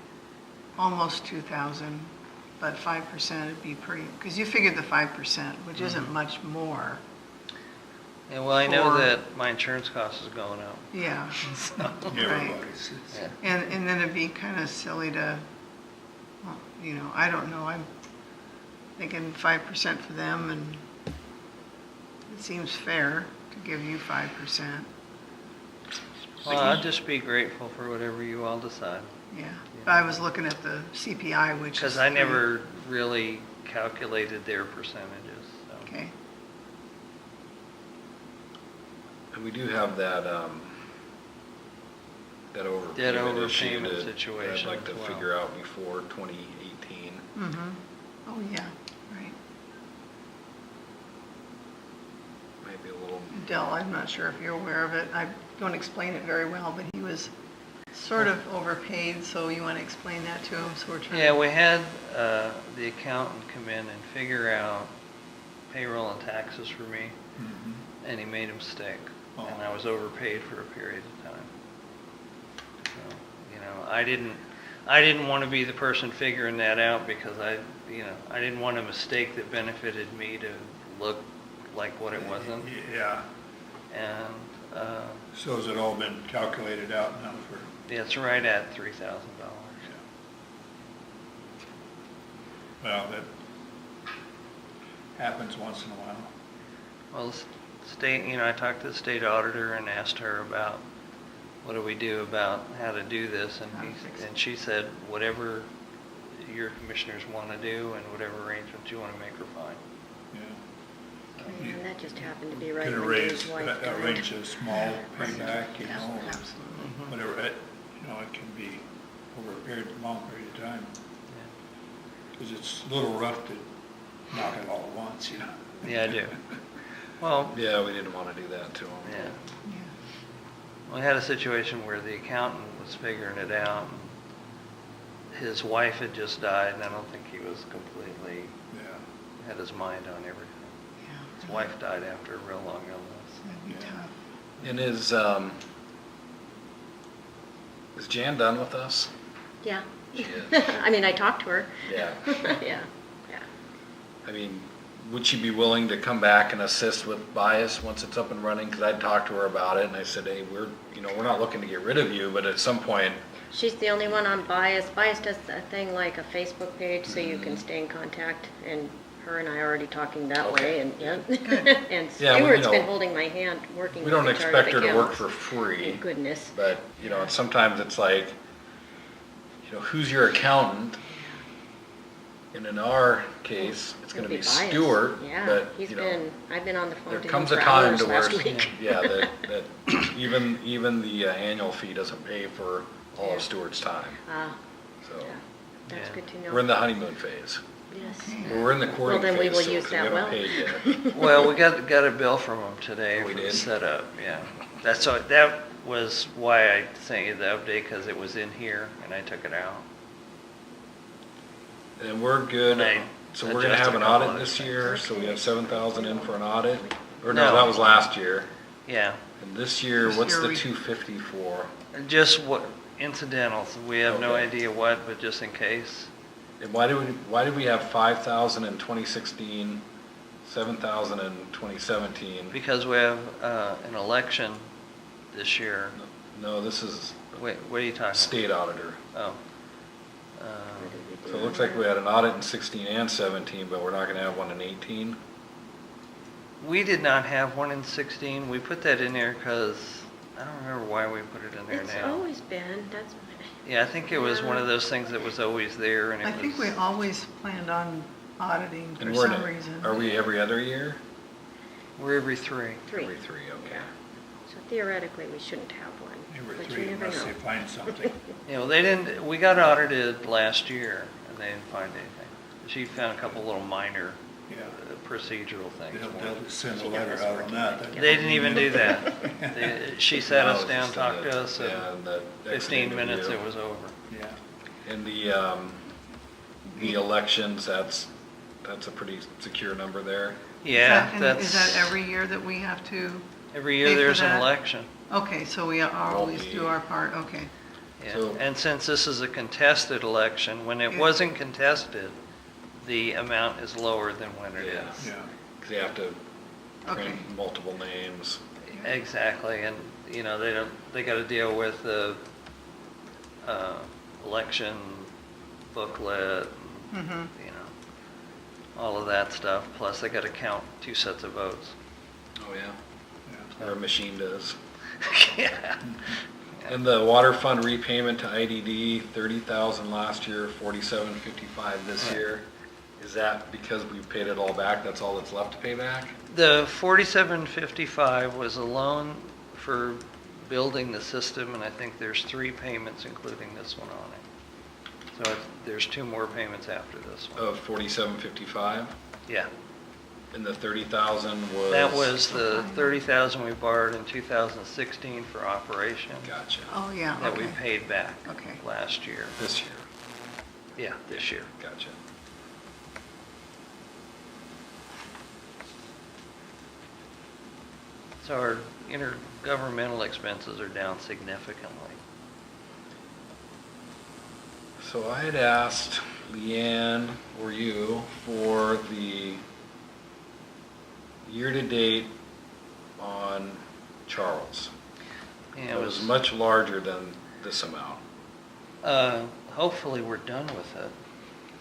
[SPEAKER 2] almost 2,000, but 5% would be pretty, because you figured the 5%, which isn't much more.
[SPEAKER 3] Yeah, well, I know
[SPEAKER 2] For-
[SPEAKER 3] that my insurance cost is going up.
[SPEAKER 2] Yeah, so, right.
[SPEAKER 4] Everybody's.
[SPEAKER 3] Yeah.
[SPEAKER 2] And then it'd be kind of silly to, well, you know, I don't know, I'm thinking 5% for them, and it seems fair to give you 5%.
[SPEAKER 3] Well, I'd just be grateful for whatever you all decide.
[SPEAKER 2] Yeah, but I was looking at the CPI, which is.
[SPEAKER 3] Because I never really calculated their percentages, so.
[SPEAKER 2] Okay,
[SPEAKER 1] And we do have that, that overpayment issue
[SPEAKER 3] overpayment
[SPEAKER 1] that
[SPEAKER 3] situation
[SPEAKER 1] I'd like to
[SPEAKER 3] as well.
[SPEAKER 1] figure out before 2018.
[SPEAKER 2] mm-hmm, oh, yeah, right.
[SPEAKER 1] Maybe a little,
[SPEAKER 2] Dell, I'm not sure if you're aware of it, I don't explain it very well, but he was sort of overpaid, so you want to explain that to him, so we're trying.
[SPEAKER 3] Yeah, we had the accountant come in and figure out payroll and taxes for me,
[SPEAKER 4] Mhm.
[SPEAKER 3] and he made a mistake.
[SPEAKER 4] Oh.
[SPEAKER 3] And I was overpaid for a period of time. So, you know, I didn't want to be the person figuring that out because I didn't want a mistake that benefited me to look like what it wasn't.
[SPEAKER 4] Yeah,
[SPEAKER 3] And
[SPEAKER 4] so has it all been calculated out now for,
[SPEAKER 3] yeah, it's right at $3,000.
[SPEAKER 4] well, that happens once in a while.
[SPEAKER 3] Well, the state, I talked to the state auditor and asked her about what do we do about how to do this, and
[SPEAKER 2] How to fix it.
[SPEAKER 3] and she said whatever your commissioners want to do and whatever arrangements you want to make are fine.
[SPEAKER 4] Yeah.
[SPEAKER 5] And that just happened to be right
[SPEAKER 4] Could
[SPEAKER 5] when Dave's wife died.
[SPEAKER 4] arrange a small payback, you know, or
[SPEAKER 2] Absolutely.
[SPEAKER 4] whatever, it can be over a long period of time. Because it's a little rough to knock it all at once, you know.
[SPEAKER 3] Yeah, I do. Well,
[SPEAKER 1] yeah, we didn't want to do that to him.
[SPEAKER 3] yeah.
[SPEAKER 2] Yeah.
[SPEAKER 3] We had a situation where the accountant was figuring it out. His wife had just died, and I don't think he was completely
[SPEAKER 4] Yeah.
[SPEAKER 3] had his mind on everything.
[SPEAKER 2] Yeah.
[SPEAKER 3] His wife died after a real long illness.
[SPEAKER 2] That'd be
[SPEAKER 4] Yeah.
[SPEAKER 2] tough.
[SPEAKER 1] And is Jan done with us?
[SPEAKER 5] Yeah.
[SPEAKER 1] She is.
[SPEAKER 5] I mean, I talked to her.
[SPEAKER 1] Yeah.
[SPEAKER 5] Yeah, yeah.
[SPEAKER 1] I mean, would she be willing to come back and assist with bias once it's up and running? Because I'd talked to her about it, and I said, hey, we're not looking to get rid of you, but at some point,
[SPEAKER 5] She's the only one on Bias. Bias does a thing like a Facebook page, so you can stay in contact, and her and I are already talking that
[SPEAKER 1] Okay.
[SPEAKER 5] way, and, yeah. And
[SPEAKER 1] Yeah, well,
[SPEAKER 5] Stuart's
[SPEAKER 1] you
[SPEAKER 5] been
[SPEAKER 1] know,
[SPEAKER 5] holding my hand, working
[SPEAKER 1] we
[SPEAKER 5] with
[SPEAKER 1] don't
[SPEAKER 5] the chart of
[SPEAKER 1] expect her to work
[SPEAKER 5] accounts.
[SPEAKER 1] for free.
[SPEAKER 5] Thank goodness.
[SPEAKER 1] But, sometimes it's like, who's your accountant? And in our case, it's gonna be
[SPEAKER 5] Bias.
[SPEAKER 1] Stuart,
[SPEAKER 5] Yeah,
[SPEAKER 1] but,
[SPEAKER 5] I've been on the phone
[SPEAKER 1] there
[SPEAKER 5] to him
[SPEAKER 1] comes
[SPEAKER 5] for
[SPEAKER 1] a time
[SPEAKER 5] hours
[SPEAKER 1] to where,
[SPEAKER 5] last week.
[SPEAKER 1] yeah, that even the annual fee doesn't pay for all of Stuart's time,
[SPEAKER 5] Ah,
[SPEAKER 1] so.
[SPEAKER 5] yeah, that's
[SPEAKER 3] Yeah.
[SPEAKER 5] good to know.
[SPEAKER 1] We're in the honeymoon phase.
[SPEAKER 5] Yes.
[SPEAKER 1] We're in the courting
[SPEAKER 5] then we
[SPEAKER 1] phase
[SPEAKER 5] will
[SPEAKER 1] still,
[SPEAKER 5] use
[SPEAKER 1] 'cause we
[SPEAKER 5] that
[SPEAKER 1] haven't
[SPEAKER 5] well.
[SPEAKER 1] paid yet.
[SPEAKER 3] Well, we got a bill from them today
[SPEAKER 1] Oh, we
[SPEAKER 3] for the
[SPEAKER 1] did?
[SPEAKER 3] setup, yeah. That was why I sent you the update, because it was in here and I took it out.
[SPEAKER 1] And we're good,
[SPEAKER 3] And I
[SPEAKER 1] so we're gonna have
[SPEAKER 3] adjusted
[SPEAKER 1] an
[SPEAKER 3] a couple
[SPEAKER 1] audit
[SPEAKER 3] other
[SPEAKER 1] this
[SPEAKER 3] things.
[SPEAKER 1] year, so we have 7,000 in for an audit? Or no,
[SPEAKER 3] No.
[SPEAKER 1] that was last year.
[SPEAKER 3] Yeah,
[SPEAKER 1] And this year,
[SPEAKER 2] This
[SPEAKER 1] what's
[SPEAKER 2] year
[SPEAKER 1] the
[SPEAKER 2] we-
[SPEAKER 1] 250 for?
[SPEAKER 3] just what, incidentals, we have no
[SPEAKER 1] Okay.
[SPEAKER 3] idea what, but just in case.
[SPEAKER 1] And why did we have 5,000 in 2016, 7,000 in 2017?
[SPEAKER 3] Because we have an election this year.
[SPEAKER 1] No, this is
[SPEAKER 3] Wait, what are you talking?
[SPEAKER 1] state auditor.
[SPEAKER 3] Oh.
[SPEAKER 1] So it looks like we had an audit in 16 and 17, but we're not gonna have one in 18?
[SPEAKER 3] We did not have one in 16. We put that in there because, I don't remember why we put it in there
[SPEAKER 5] It's
[SPEAKER 3] now.
[SPEAKER 5] always been, that's,
[SPEAKER 3] Yeah, I think it was one of those things that was always there and it
[SPEAKER 2] I
[SPEAKER 3] was.
[SPEAKER 2] think we always planned on auditing for
[SPEAKER 1] And we're
[SPEAKER 2] some reason.
[SPEAKER 1] Are we every other year?
[SPEAKER 3] We're every 3.
[SPEAKER 5] three.
[SPEAKER 1] Every 3, okay.
[SPEAKER 5] So theoretically, we shouldn't have one,
[SPEAKER 4] Every
[SPEAKER 5] but
[SPEAKER 4] three
[SPEAKER 5] you never
[SPEAKER 4] unless they
[SPEAKER 5] know.
[SPEAKER 4] find something.
[SPEAKER 3] You know, they didn't, we got audited last year and they didn't find anything. She found a couple little minor
[SPEAKER 4] Yeah.
[SPEAKER 3] procedural things.
[SPEAKER 4] They'll send a
[SPEAKER 5] She got
[SPEAKER 4] letter
[SPEAKER 5] us
[SPEAKER 4] out on
[SPEAKER 5] working
[SPEAKER 4] that.
[SPEAKER 5] together.
[SPEAKER 3] They didn't even do that. She sat
[SPEAKER 1] No,
[SPEAKER 3] us
[SPEAKER 1] it's
[SPEAKER 3] down,
[SPEAKER 1] just
[SPEAKER 3] talked
[SPEAKER 1] that-
[SPEAKER 3] to us,
[SPEAKER 1] yeah,
[SPEAKER 3] and
[SPEAKER 1] that
[SPEAKER 3] 15
[SPEAKER 1] exit
[SPEAKER 3] minutes
[SPEAKER 1] interview.
[SPEAKER 3] it was over.
[SPEAKER 4] Yeah.
[SPEAKER 1] And the elections, that's a pretty secure number there.
[SPEAKER 3] Yeah,
[SPEAKER 2] Is
[SPEAKER 3] that's,
[SPEAKER 2] that every year that we have to,
[SPEAKER 3] every
[SPEAKER 2] pay
[SPEAKER 3] year
[SPEAKER 2] for
[SPEAKER 3] there's an
[SPEAKER 2] that?
[SPEAKER 3] election.
[SPEAKER 2] okay, so we always
[SPEAKER 1] be-
[SPEAKER 2] do our part, okay.
[SPEAKER 3] Yeah.
[SPEAKER 1] So-
[SPEAKER 3] And since this is a contested election, when it
[SPEAKER 2] Yeah.
[SPEAKER 3] wasn't contested, the amount is lower than when it
[SPEAKER 1] Yeah.
[SPEAKER 3] is.
[SPEAKER 4] Yeah.
[SPEAKER 1] Because you have to
[SPEAKER 2] Okay.
[SPEAKER 1] print multiple names.
[SPEAKER 3] Exactly, and, you know, they gotta deal with the, election booklet,
[SPEAKER 2] Mm-hmm.
[SPEAKER 3] you know, all of that stuff, plus they gotta count 2 sets of votes.
[SPEAKER 1] Oh, yeah.
[SPEAKER 4] Yeah.
[SPEAKER 1] Or a machine does.
[SPEAKER 3] Yeah.
[SPEAKER 1] And the water fund repayment to IDD, 30,000 last year, 47.55 this
[SPEAKER 3] Right.
[SPEAKER 1] year. Is that because we paid it all back, that's all that's left to pay back?
[SPEAKER 3] The 4755 was a loan for building the system, and I think there's 3 payments, including this one on it. So there's 2 more payments after this one.
[SPEAKER 1] Of 47.55?
[SPEAKER 3] Yeah,
[SPEAKER 1] And the 30,000 was?
[SPEAKER 3] that was the 30,000 we borrowed in 2016 for operation
[SPEAKER 1] Gotcha.
[SPEAKER 2] Oh, yeah,
[SPEAKER 3] that we
[SPEAKER 2] okay.
[SPEAKER 3] paid back
[SPEAKER 2] Okay.
[SPEAKER 3] last year.
[SPEAKER 1] This year,
[SPEAKER 3] Yeah, this year.
[SPEAKER 1] gotcha.
[SPEAKER 3] So our intergovernmental expenses are down significantly.
[SPEAKER 1] So I had asked Leanne or you for the year-to-date on Charles.
[SPEAKER 3] Yeah,
[SPEAKER 1] It was much larger than this amount.
[SPEAKER 3] hopefully we're done with it.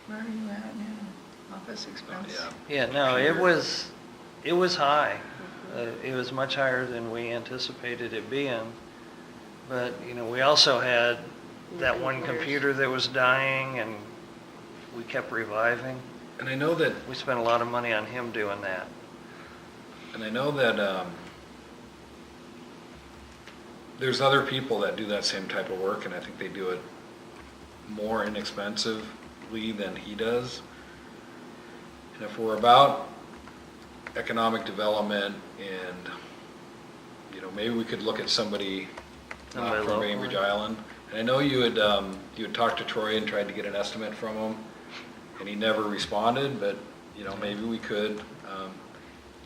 [SPEAKER 2] Where are you at now? Office expense?
[SPEAKER 1] Yeah.
[SPEAKER 3] Yeah, no, it
[SPEAKER 1] Computer.
[SPEAKER 3] was high. It was much higher than we anticipated it being. But, you know, we also had that one
[SPEAKER 5] Computers.
[SPEAKER 3] computer that was dying and we kept reviving.
[SPEAKER 1] And I know that,
[SPEAKER 3] We spent a lot of money on him doing that.
[SPEAKER 1] there's other people that do that same type of work, and I think they do it more inexpensively than he does. And if we're about economic development and, you know, maybe we could look at somebody not
[SPEAKER 3] Somebody
[SPEAKER 1] from
[SPEAKER 3] local.
[SPEAKER 1] Bainbridge Island. And I know you had talked to Troy and tried to get an estimate from him, and he never responded, but, you know, maybe we could.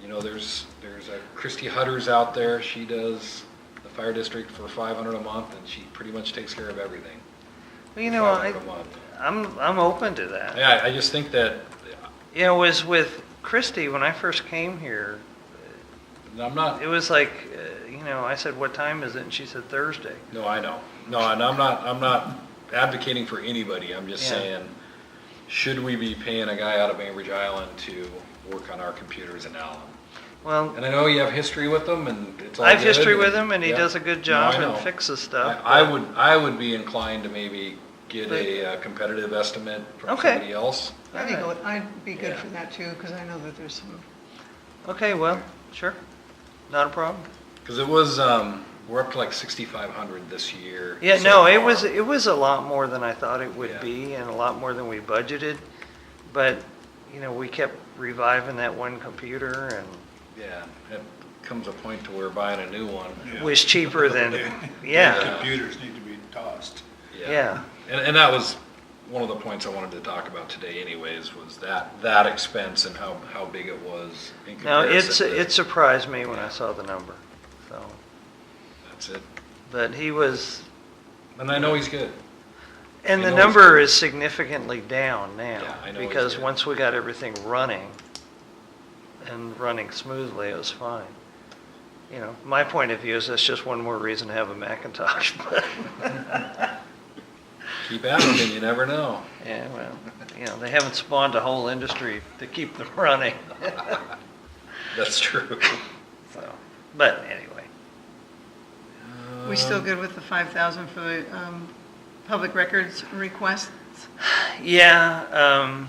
[SPEAKER 1] You know, there's a Christy Hutters out there, she does the fire district for $500 a month, and she pretty much takes care of everything.
[SPEAKER 3] Well, you know,
[SPEAKER 1] $500 a month.
[SPEAKER 3] I'm open to that.
[SPEAKER 1] Yeah, I just think that,
[SPEAKER 3] You know, it was with Christy when I first came here.
[SPEAKER 1] I'm not,
[SPEAKER 3] It was like, you know, I said, "What time is it?" And she said, "Thursday."
[SPEAKER 1] no, I know. No, and I'm not advocating for anybody. I'm just
[SPEAKER 3] Yeah.
[SPEAKER 1] saying, should we be paying a guy out of Bainbridge Island to work on our computers in Allyn?
[SPEAKER 3] Well,
[SPEAKER 1] And I know you have history with them, and it's all
[SPEAKER 3] I have
[SPEAKER 1] good,
[SPEAKER 3] history with him, and he
[SPEAKER 1] yeah.
[SPEAKER 3] does a good
[SPEAKER 1] No,
[SPEAKER 3] job
[SPEAKER 1] I
[SPEAKER 3] and
[SPEAKER 1] know.
[SPEAKER 3] fixes stuff.
[SPEAKER 1] I would be inclined to maybe get
[SPEAKER 3] But-
[SPEAKER 1] a competitive estimate from
[SPEAKER 3] Okay.
[SPEAKER 1] somebody else.
[SPEAKER 2] I'd be good
[SPEAKER 1] Yeah.
[SPEAKER 2] for that too, because I know that there's some,
[SPEAKER 3] Okay, well, sure, not a problem.
[SPEAKER 1] Because it was, we're up to like 6,500 this year.
[SPEAKER 3] Yeah,
[SPEAKER 1] so
[SPEAKER 3] no,
[SPEAKER 1] far.
[SPEAKER 3] it was a lot more than I thought it would
[SPEAKER 1] Yeah.
[SPEAKER 3] be, and a lot more than we budgeted. But you know, we kept reviving that one computer, and
[SPEAKER 1] Yeah, it comes a point to where buying a new one.
[SPEAKER 3] it was cheaper than
[SPEAKER 4] The
[SPEAKER 3] yeah,
[SPEAKER 4] computers need to be tossed.
[SPEAKER 3] yeah.
[SPEAKER 1] And that was one of the points I wanted to talk about today anyways, was that expense and how big it was in
[SPEAKER 3] No,
[SPEAKER 1] comparison.
[SPEAKER 3] it surprised me when I saw the number. So,
[SPEAKER 1] That's it.
[SPEAKER 3] but he was,
[SPEAKER 1] And I know he's good.
[SPEAKER 3] and
[SPEAKER 1] I
[SPEAKER 3] the
[SPEAKER 1] know he's
[SPEAKER 3] number
[SPEAKER 1] good.
[SPEAKER 3] is significantly down now,
[SPEAKER 1] Yeah, I know he's
[SPEAKER 3] because
[SPEAKER 1] good.
[SPEAKER 3] once we got everything running and running smoothly, it was fine. You know, my point of view is that's just one more reason to have a Macintosh.
[SPEAKER 1] Keep asking, you never know.
[SPEAKER 3] Yeah, well, you know, they haven't spawned a whole industry to keep them running.
[SPEAKER 1] That's true.
[SPEAKER 3] So, but anyway,
[SPEAKER 2] we still good with the 5,000 for the public records requests?
[SPEAKER 3] yeah,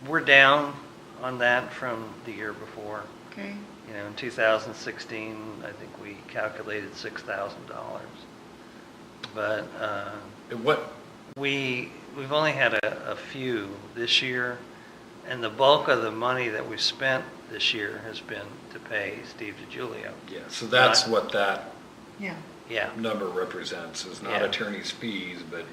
[SPEAKER 3] we're down on that from the year before.
[SPEAKER 2] Okay,
[SPEAKER 3] You know, in 2016, I think we calculated $6,000. But
[SPEAKER 1] What,
[SPEAKER 3] we've only had a few this year, and the bulk of the money that we've spent this year has been to pay Steve DiGiulio.
[SPEAKER 1] yeah, so that's what that
[SPEAKER 2] yeah.
[SPEAKER 3] Yeah,
[SPEAKER 1] number represents, is not
[SPEAKER 3] Yeah.
[SPEAKER 1] attorney's fees, but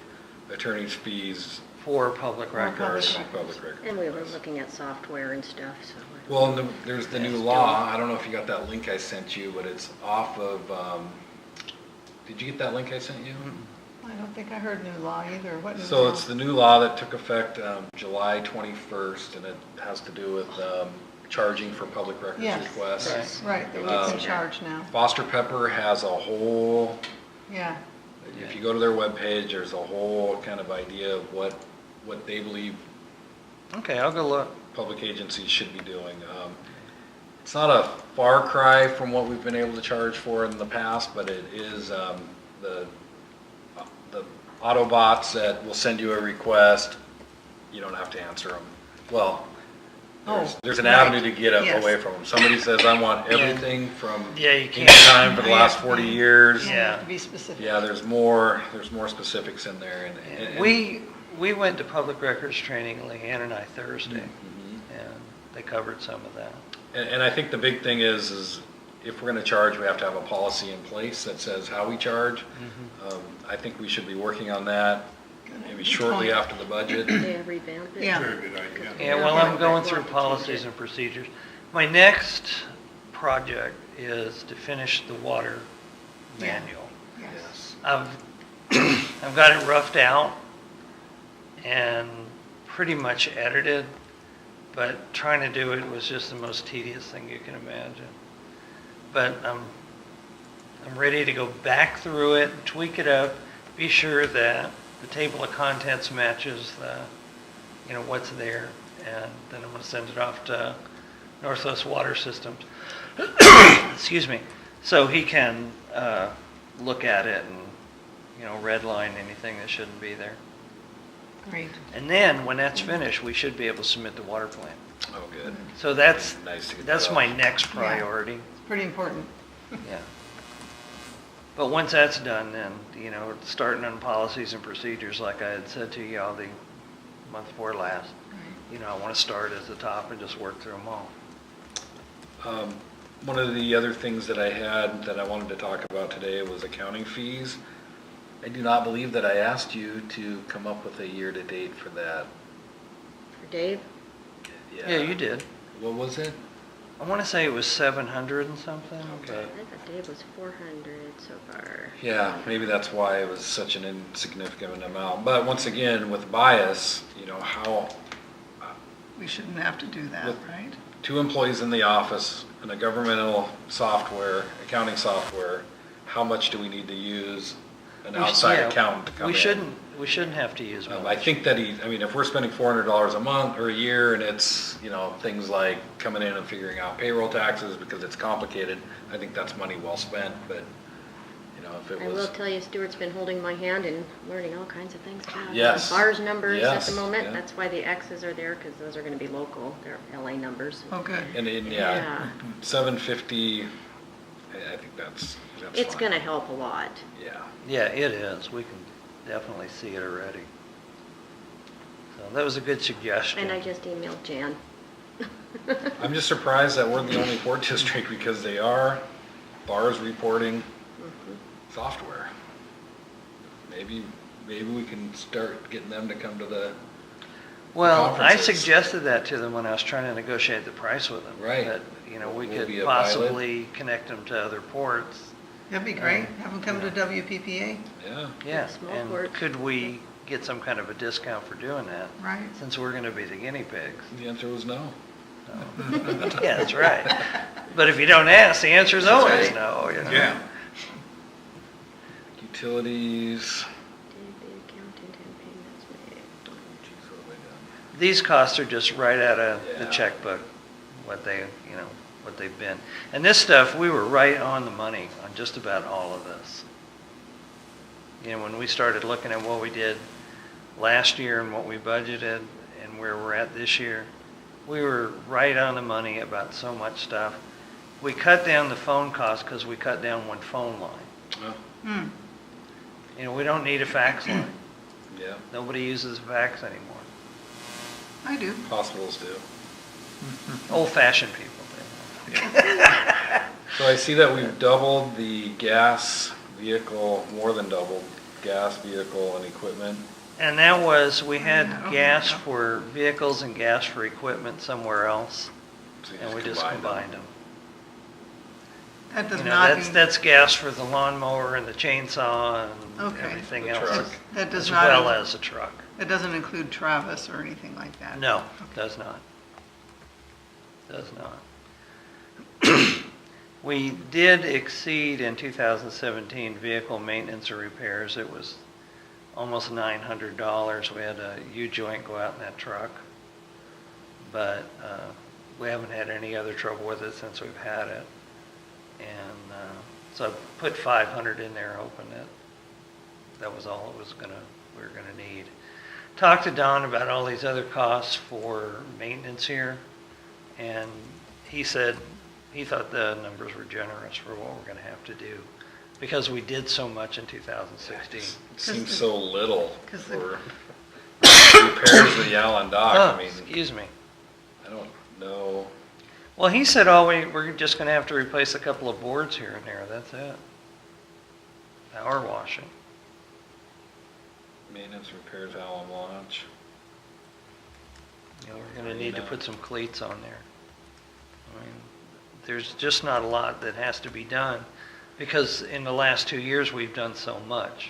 [SPEAKER 1] attorney's fees
[SPEAKER 3] for public
[SPEAKER 2] For
[SPEAKER 3] records.
[SPEAKER 2] public
[SPEAKER 1] versus
[SPEAKER 2] records.
[SPEAKER 1] public records.
[SPEAKER 5] And we were looking at software and stuff, so.
[SPEAKER 1] Well, and there's the new
[SPEAKER 3] Yes,
[SPEAKER 1] law, I don't know if you got that link I sent you, but it's off of, did you get that link I sent you?
[SPEAKER 2] I don't think I heard new law either. What new
[SPEAKER 1] So
[SPEAKER 2] law?
[SPEAKER 1] it's the new law that took effect July 21st, and it has to do with charging for public records
[SPEAKER 2] Yes.
[SPEAKER 1] requests.
[SPEAKER 2] Right, that you
[SPEAKER 1] Um,
[SPEAKER 2] can charge now.
[SPEAKER 1] Foster Pepper has a whole,
[SPEAKER 2] Yeah,
[SPEAKER 1] if you go to their webpage, there's a whole kind of idea of what they believe
[SPEAKER 3] Okay, I'll go look.
[SPEAKER 1] public agencies should be doing. It's not a far cry from what we've been able to charge for in the past, but it is the Autobots that will send you a request, you don't have to answer them. Well, there's an
[SPEAKER 2] right.
[SPEAKER 1] avenue to get
[SPEAKER 2] Yes.
[SPEAKER 1] away from them. Somebody says, I want everything from
[SPEAKER 3] Yeah, you
[SPEAKER 1] any
[SPEAKER 3] can't.
[SPEAKER 1] time for the last 40 years.
[SPEAKER 2] you
[SPEAKER 3] Yeah.
[SPEAKER 2] have to be specific.
[SPEAKER 1] Yeah, there's more specifics in there. And
[SPEAKER 3] We went to public records training, Leanne and I, Thursday,
[SPEAKER 1] Mhm.
[SPEAKER 3] and they covered some of that.
[SPEAKER 1] And I think the big thing is if we're gonna charge, we have to have a policy in place that says how we charge. I think we should be working on that maybe shortly after the budget.
[SPEAKER 5] They revamp it.
[SPEAKER 2] Yeah.
[SPEAKER 4] Very good idea.
[SPEAKER 3] Yeah, well, I'm going through policies and procedures. My next project is to finish the water
[SPEAKER 2] Yeah.
[SPEAKER 3] manual.
[SPEAKER 2] Yes.
[SPEAKER 3] I've got it roughed out and pretty much edited, but trying to do it was just the most tedious thing you can imagine. But I'm ready to go back through it, tweak it up, be sure that the table of contents matches what's there, and then I'm gonna send it off to Northwest Water Systems. Excuse me, so he can look at it and redline anything that shouldn't be there.
[SPEAKER 2] Great.
[SPEAKER 3] And then when that's finished, we should be able to submit the water plan.
[SPEAKER 1] Oh, good.
[SPEAKER 3] So that's
[SPEAKER 1] Nice to get
[SPEAKER 3] that's
[SPEAKER 1] that
[SPEAKER 3] my
[SPEAKER 1] off.
[SPEAKER 3] next priority.
[SPEAKER 2] It's pretty important.
[SPEAKER 3] Yeah. But once that's done, then, starting on policies and procedures, like I had said to you all the month before last, I want to start at the top and just work through them all.
[SPEAKER 1] One of the other things that I had that I wanted to talk about today was accounting fees. I do not believe that I asked you to come up with a year-to-date for that.
[SPEAKER 5] For Dave?
[SPEAKER 3] Yeah, you did.
[SPEAKER 1] What was it?
[SPEAKER 3] I want to say it was 700 and something,
[SPEAKER 1] Okay.
[SPEAKER 5] I thought Dave was 400 so far.
[SPEAKER 1] Yeah, maybe that's why it was such an insignificant amount. But once again, with bias, you know, how,
[SPEAKER 2] We shouldn't have to do that,
[SPEAKER 1] With-
[SPEAKER 2] right?
[SPEAKER 1] 2 employees in the office and a governmental software, accounting software, how much do we need to use an outside
[SPEAKER 3] Yeah,
[SPEAKER 1] accountant to come in?
[SPEAKER 3] We shouldn't have to use
[SPEAKER 1] I
[SPEAKER 3] much.
[SPEAKER 1] think that if we're spending $400 a month or a year and it's, you know, things like coming in and figuring out payroll taxes because it's complicated, I think that's money well spent, but, you know, if it
[SPEAKER 5] I will
[SPEAKER 1] was,
[SPEAKER 5] tell you, Stuart's been holding my hand and learning all kinds of things about
[SPEAKER 1] Yes.
[SPEAKER 5] bars numbers at
[SPEAKER 1] Yes,
[SPEAKER 5] the moment.
[SPEAKER 1] yeah.
[SPEAKER 5] That's why the X's are there, because those are going to be local. They're LA numbers.
[SPEAKER 2] Oh, good.
[SPEAKER 1] and
[SPEAKER 5] Yeah.
[SPEAKER 1] 750, I think that's
[SPEAKER 5] It's
[SPEAKER 1] fine.
[SPEAKER 5] going to help a lot.
[SPEAKER 1] Yeah.
[SPEAKER 3] Yeah, it is. We can definitely see it already. So that was a good suggestion.
[SPEAKER 5] And I just emailed Jan.
[SPEAKER 1] I'm just surprised that we're the only port district because they are bars reporting software. Maybe we can start getting them to come to the
[SPEAKER 3] Well, I
[SPEAKER 1] conferences.
[SPEAKER 3] suggested that to them when I was trying to negotiate the price with them.
[SPEAKER 1] Right.
[SPEAKER 3] That, you know, we
[SPEAKER 1] Will
[SPEAKER 3] could
[SPEAKER 1] be a pilot.
[SPEAKER 3] possibly connect them to other ports.
[SPEAKER 2] That'd be great. Have them come to WPPA,
[SPEAKER 1] Yeah.
[SPEAKER 3] Yeah,
[SPEAKER 5] Small
[SPEAKER 3] and
[SPEAKER 5] port.
[SPEAKER 3] could we get some kind of a discount for doing that?
[SPEAKER 2] right?
[SPEAKER 3] Since we're gonna be the guinea pigs.
[SPEAKER 1] The answer was no.
[SPEAKER 3] Yeah, that's right. But if you don't ask, the answer is always
[SPEAKER 2] right.
[SPEAKER 3] no, you know?
[SPEAKER 4] Yeah.
[SPEAKER 1] Utilities.
[SPEAKER 5] Dave, the accountant, and payments made.
[SPEAKER 1] Geez, what have I done?
[SPEAKER 3] These costs are just right out of the
[SPEAKER 1] Yeah.
[SPEAKER 3] checkbook, what they've been. And this stuff, we were right on the money on just about all of this. You know, when we started looking at what we did last year and what we budgeted and where we're at this year, we were right on the money about so much stuff. We cut down the phone costs because we cut down one phone line.
[SPEAKER 1] Oh,
[SPEAKER 2] Hmm.
[SPEAKER 3] You know, we don't need a fax line.
[SPEAKER 1] yeah,
[SPEAKER 3] Nobody uses fax anymore.
[SPEAKER 2] I do.
[SPEAKER 1] hospitals do.
[SPEAKER 3] Old-fashioned people do.
[SPEAKER 1] So I see that we've doubled the gas vehicle, more than doubled gas vehicle and equipment.
[SPEAKER 3] And that was, we
[SPEAKER 2] Yeah,
[SPEAKER 3] had
[SPEAKER 2] okay,
[SPEAKER 3] gas
[SPEAKER 2] yeah.
[SPEAKER 3] for vehicles and gas for equipment somewhere else,
[SPEAKER 1] So you
[SPEAKER 3] and we just combined them.
[SPEAKER 2] That does
[SPEAKER 3] You know,
[SPEAKER 2] not,
[SPEAKER 3] that's gas for the lawnmower and the chainsaw and
[SPEAKER 2] Okay.
[SPEAKER 3] everything
[SPEAKER 1] The
[SPEAKER 3] else.
[SPEAKER 1] truck.
[SPEAKER 2] that does
[SPEAKER 3] As
[SPEAKER 2] not,
[SPEAKER 3] well as a truck.
[SPEAKER 2] that doesn't include Travis or anything like that.
[SPEAKER 3] No, does not. Does not. We did exceed in 2017 vehicle maintenance or repairs. It was almost $900. We had a U-joint go out in that truck. But we haven't had any other trouble with it since we've had it. And so I put 500 in there hoping that was all we were gonna need. Talked to Don about all these other costs for maintenance here, and he said he thought the numbers were generous for what we're gonna have to do, because we did so much in 2016.
[SPEAKER 1] It seems so little
[SPEAKER 2] 'Cause the-
[SPEAKER 1] for repairs of the Allyn dock.
[SPEAKER 3] Oh,
[SPEAKER 1] I mean,
[SPEAKER 3] excuse me.
[SPEAKER 1] I don't know.
[SPEAKER 3] Well, he said, we're just gonna have to replace a couple of boards here and there, that's it. Power washing.
[SPEAKER 1] Maintenance repairs Allyn launch.
[SPEAKER 3] You know, we're gonna need to put some cleats on there. I mean, there's just not a lot that has to be done, because in the last 2 years, we've done so much.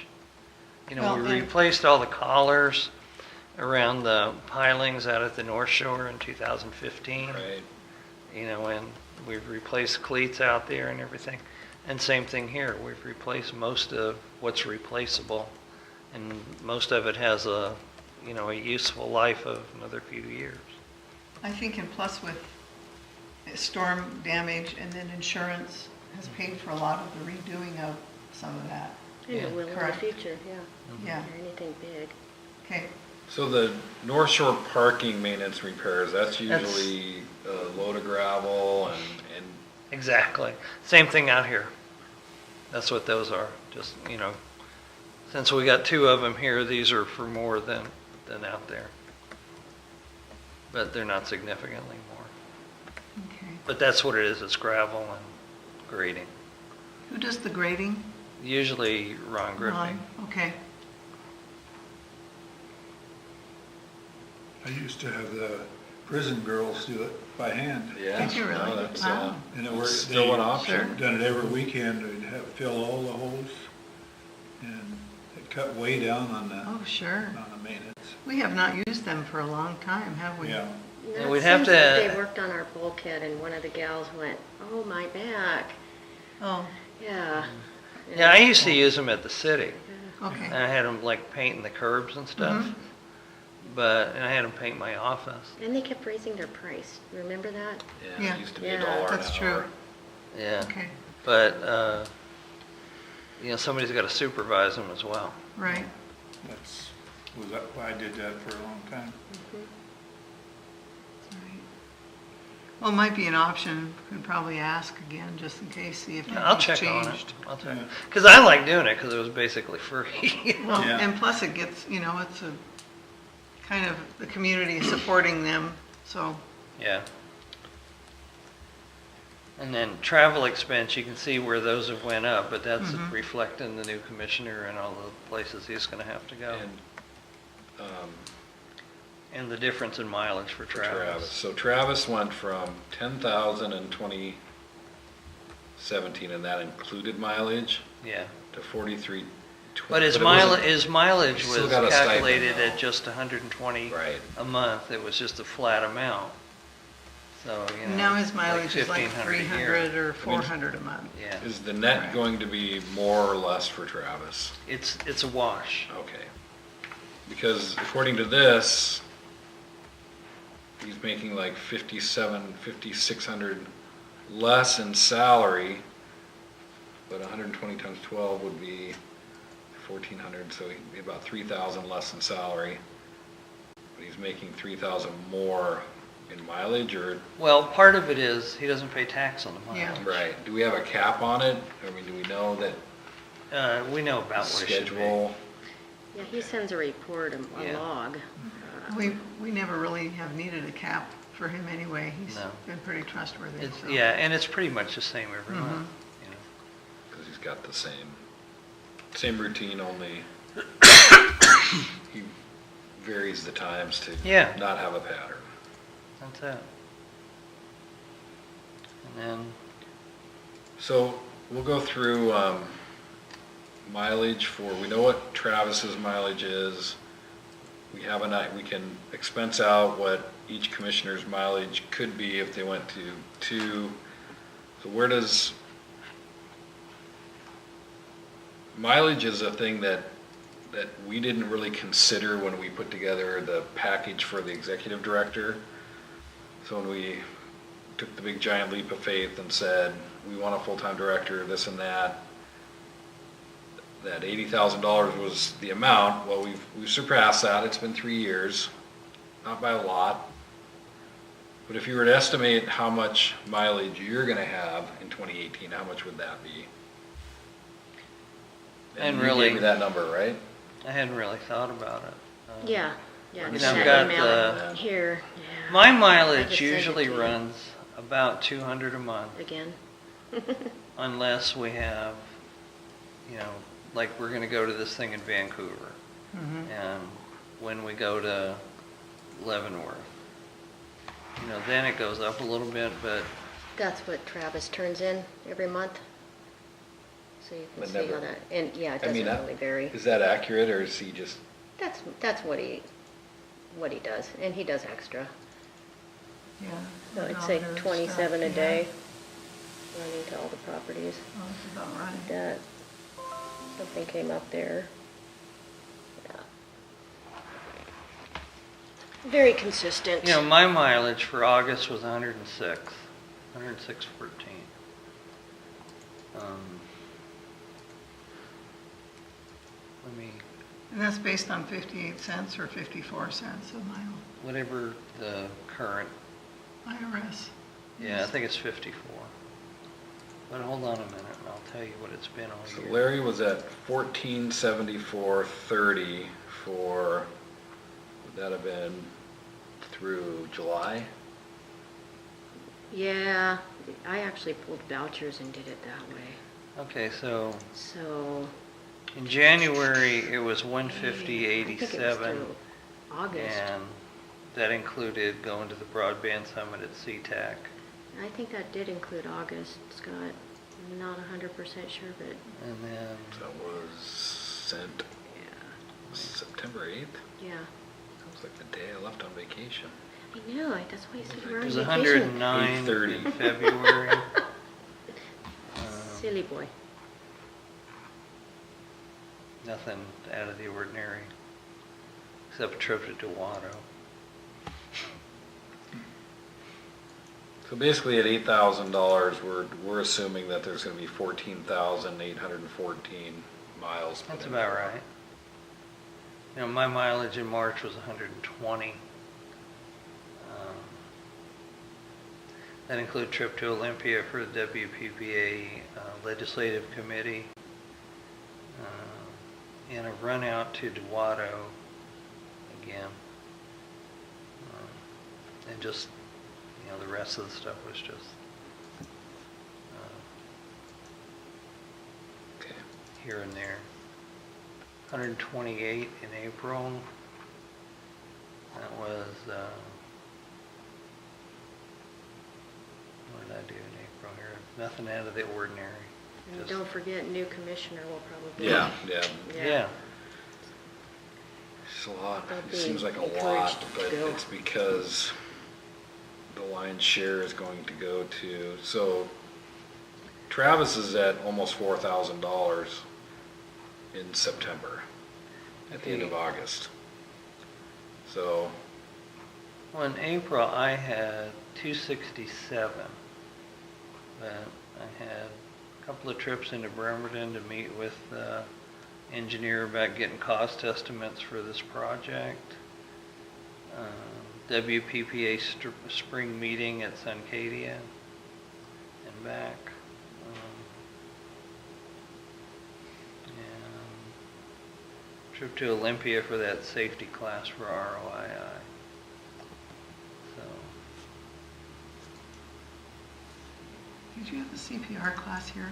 [SPEAKER 3] You know,
[SPEAKER 2] Well,
[SPEAKER 3] we
[SPEAKER 2] and-
[SPEAKER 3] replaced all the collars around the pilings out at the North Shore in 2015.
[SPEAKER 1] Right.
[SPEAKER 3] You know, and we've replaced cleats out there and everything. And same thing here, we've replaced most of what's replaceable. And most of it has a useful life of another few years.
[SPEAKER 2] I think, and plus with storm damage, and then insurance has paid for a lot of the redoing of some of that.
[SPEAKER 5] And it
[SPEAKER 3] Yeah.
[SPEAKER 5] will in the
[SPEAKER 2] Correct.
[SPEAKER 5] future, yeah.
[SPEAKER 2] Yeah,
[SPEAKER 5] Or anything big.
[SPEAKER 2] okay.
[SPEAKER 1] So the North Shore parking maintenance repairs, that's
[SPEAKER 3] That's-
[SPEAKER 1] usually a load of gravel and
[SPEAKER 3] Exactly. Same thing out here. That's what those are. Just, since we got 2 of them here, these are for more than out there. But they're not significantly more.
[SPEAKER 2] Okay.
[SPEAKER 3] But that's what it is, it's gravel and grading.
[SPEAKER 2] Who does the grading?
[SPEAKER 3] Usually Ron Griffey.
[SPEAKER 2] Ron? Okay.
[SPEAKER 4] I used to have the prison girls do it by hand.
[SPEAKER 1] Yeah.
[SPEAKER 2] Did you really?
[SPEAKER 1] No, that's,
[SPEAKER 2] Wow.
[SPEAKER 4] And it
[SPEAKER 1] it's
[SPEAKER 4] works.
[SPEAKER 1] still an option.
[SPEAKER 4] Done it every weekend, they'd fill all the holes, and it cut way down on
[SPEAKER 2] Oh, sure.
[SPEAKER 4] the maintenance.
[SPEAKER 2] We have not used them for a long time, have we?
[SPEAKER 4] Yeah,
[SPEAKER 5] Now,
[SPEAKER 3] Yeah, we'd
[SPEAKER 5] it
[SPEAKER 3] have
[SPEAKER 5] seems
[SPEAKER 3] to-
[SPEAKER 5] like they worked on our bulkhead and one of the gals went, oh, my back.
[SPEAKER 2] Oh,
[SPEAKER 5] Yeah.
[SPEAKER 3] Yeah, I used to use them at the city. And
[SPEAKER 2] okay.
[SPEAKER 3] I had them like painting the curbs and stuff.
[SPEAKER 2] Mhm.
[SPEAKER 3] And I had them paint my office.
[SPEAKER 5] And they kept raising their price. Remember that?
[SPEAKER 1] Yeah,
[SPEAKER 2] Yeah.
[SPEAKER 1] it used to be
[SPEAKER 5] Yeah,
[SPEAKER 1] $1 an hour.
[SPEAKER 2] That's true.
[SPEAKER 3] Yeah.
[SPEAKER 2] Okay,
[SPEAKER 3] But, somebody's got to supervise them as well.
[SPEAKER 2] right.
[SPEAKER 4] was that why I did that for a long time.
[SPEAKER 2] Right. Well, it might be an option. Could probably ask again, just in case, see if
[SPEAKER 3] Yeah, I'll
[SPEAKER 2] anything's
[SPEAKER 3] check on it.
[SPEAKER 2] changed.
[SPEAKER 3] I'll check.
[SPEAKER 4] Yeah.
[SPEAKER 3] Because I like doing it because it was basically free.
[SPEAKER 2] Well,
[SPEAKER 4] Yeah.
[SPEAKER 2] and plus it gets, it's a kind of, the community is supporting them, so,
[SPEAKER 3] Yeah. And then travel expense, you can see where those have went up, but that's
[SPEAKER 2] Mhm.
[SPEAKER 3] reflecting the new commissioner and all the places he's going to have to go. And the difference in mileage for
[SPEAKER 1] For Travis.
[SPEAKER 3] Travis.
[SPEAKER 1] So Travis went from 10,000 in 2017, and that included mileage,
[SPEAKER 3] Yeah.
[SPEAKER 1] to 43.
[SPEAKER 3] But his
[SPEAKER 1] it wasn't-
[SPEAKER 3] mileage
[SPEAKER 1] Still
[SPEAKER 3] was
[SPEAKER 1] got a stipend,
[SPEAKER 3] calculated
[SPEAKER 1] though.
[SPEAKER 3] at just 120
[SPEAKER 1] Right.
[SPEAKER 3] a month. It was just a flat amount. So,
[SPEAKER 2] now his mileage is like
[SPEAKER 3] 1,500 a year.
[SPEAKER 2] 300 or 400 a month.
[SPEAKER 3] Yeah.
[SPEAKER 1] Is the net
[SPEAKER 2] Right.
[SPEAKER 1] going to be more or less for Travis?
[SPEAKER 3] It's a wash.
[SPEAKER 1] Okay. Because according to this, he's making like 5,600 less in salary, but 120 times 12 would be 1,400, so he'd be about 3,000 less in salary. But he's making 3,000 more in mileage, or,
[SPEAKER 3] Well, part of it is he doesn't pay tax on the
[SPEAKER 2] Yeah.
[SPEAKER 3] mileage.
[SPEAKER 1] right, do we have a cap on it? I mean, do we know that
[SPEAKER 3] We know about what it should be.
[SPEAKER 1] schedule?
[SPEAKER 5] Yeah, he sends a report, a
[SPEAKER 3] Yeah.
[SPEAKER 5] log.
[SPEAKER 2] We never really have needed a cap for him anyway. He's
[SPEAKER 3] No.
[SPEAKER 2] been pretty trustworthy.
[SPEAKER 3] It's,
[SPEAKER 2] so.
[SPEAKER 3] yeah, and it's pretty much the same every
[SPEAKER 2] Mhm.
[SPEAKER 3] month.
[SPEAKER 1] Because he's got the same routine, only he varies the times to
[SPEAKER 3] Yeah.
[SPEAKER 1] not have a pattern.
[SPEAKER 3] That's it. And then,
[SPEAKER 1] So we'll go through mileage we know what Travis's mileage is. We can expense out what each commissioner's mileage could be if they went to two. So mileage is a thing that we didn't really consider when we put together the package for the executive director. So when we took the big giant leap of faith and said, we want a full-time director, this and that $80,000 was the amount. Well, we've surpassed that. It's been 3 years, not by a lot. But if you were to estimate how much mileage you're gonna have in 2018, how much would that be?
[SPEAKER 3] And
[SPEAKER 1] you
[SPEAKER 3] really-
[SPEAKER 1] gave me that number, right?
[SPEAKER 3] I hadn't really thought about it.
[SPEAKER 5] Yeah, yeah.
[SPEAKER 1] I've
[SPEAKER 5] just
[SPEAKER 3] got
[SPEAKER 5] that
[SPEAKER 3] the-
[SPEAKER 5] email here, yeah.
[SPEAKER 3] My
[SPEAKER 5] I
[SPEAKER 3] mileage
[SPEAKER 5] just sent it
[SPEAKER 3] usually
[SPEAKER 5] to you.
[SPEAKER 3] runs about 200 a month,
[SPEAKER 5] Again.
[SPEAKER 3] unless we have, like we're going to go to this thing in Vancouver,
[SPEAKER 2] Mhm.
[SPEAKER 3] and when we go to Leavenworth, then it goes up a little bit, but
[SPEAKER 5] That's what Travis turns in every month. So you can
[SPEAKER 1] But
[SPEAKER 5] see
[SPEAKER 1] never-
[SPEAKER 5] how that, and yeah, it
[SPEAKER 1] I mean,
[SPEAKER 5] doesn't really vary.
[SPEAKER 1] Is that accurate, or is he just,
[SPEAKER 5] That's what he does, and he does extra.
[SPEAKER 2] Yeah.
[SPEAKER 5] So I'd
[SPEAKER 2] and
[SPEAKER 5] say
[SPEAKER 2] all their
[SPEAKER 5] 27 a
[SPEAKER 2] stuff,
[SPEAKER 5] day,
[SPEAKER 2] yeah.
[SPEAKER 5] running to all the properties.
[SPEAKER 2] Oh, that's about right.
[SPEAKER 5] That, something came up there. Yeah. Very consistent.
[SPEAKER 3] my mileage for August was 106.14. Let me,
[SPEAKER 2] And that's based on 58 cents or 54 cents a mile,
[SPEAKER 3] whatever the current,
[SPEAKER 2] IRS.
[SPEAKER 3] yeah, I think it's 54. But hold on a minute, and I'll tell you what it's been all
[SPEAKER 1] so
[SPEAKER 3] year.
[SPEAKER 1] Larry was at 1474.30 for, would that have been through July?
[SPEAKER 5] Yeah, I actually pulled vouchers and did it that way.
[SPEAKER 3] Okay, so
[SPEAKER 5] So.
[SPEAKER 3] in January, it was
[SPEAKER 5] I think it was
[SPEAKER 3] 150.87,
[SPEAKER 5] through August.
[SPEAKER 3] and that included going to the broadband summit at SeaTac.
[SPEAKER 5] I think that did include August, Scott. I'm not 100% sure, but
[SPEAKER 3] And then,
[SPEAKER 1] That was sent
[SPEAKER 5] yeah.
[SPEAKER 1] September 8th.
[SPEAKER 5] Yeah.
[SPEAKER 1] Sounds like the day I left on vacation.
[SPEAKER 5] I know, that's why I said you were
[SPEAKER 3] it
[SPEAKER 5] on
[SPEAKER 3] was
[SPEAKER 5] vacation.
[SPEAKER 3] 109 in
[SPEAKER 1] 8:30.
[SPEAKER 3] February.
[SPEAKER 5] Silly boy.
[SPEAKER 3] Nothing out of the ordinary, except a trip to Dewato.
[SPEAKER 1] So basically at $8,000, we're assuming that there's gonna be 14,814 miles. put
[SPEAKER 3] That's
[SPEAKER 1] in.
[SPEAKER 3] about right. You know, my mileage in March was 120. That included trip to Olympia for the WPPA Legislative Committee, and a run out to Dewato again. And just, you know, the rest of the stuff was just
[SPEAKER 1] Okay.
[SPEAKER 3] here and there. 128 in April. That was, what did I do in April here? Nothing out of the ordinary.
[SPEAKER 5] And
[SPEAKER 3] Just-
[SPEAKER 5] don't forget, new commissioner will probably.
[SPEAKER 1] Yeah.
[SPEAKER 3] Yeah.
[SPEAKER 1] It's a lot.
[SPEAKER 5] They'll
[SPEAKER 1] It
[SPEAKER 5] be
[SPEAKER 1] seems like a lot,
[SPEAKER 5] encouraged to
[SPEAKER 1] but
[SPEAKER 5] go.
[SPEAKER 1] it's because the lion's share is going to go to, so Travis is at almost $4,000 in September, at the end of August. So,
[SPEAKER 3] Well, in April, I had 267, but I had a couple of trips into Bremerton to meet with the engineer about getting cost estimates for this project. WPPA spring meeting at Suncadia and back. And trip to Olympia for that safety class for ROII. So,
[SPEAKER 2] Did you have the CPR class here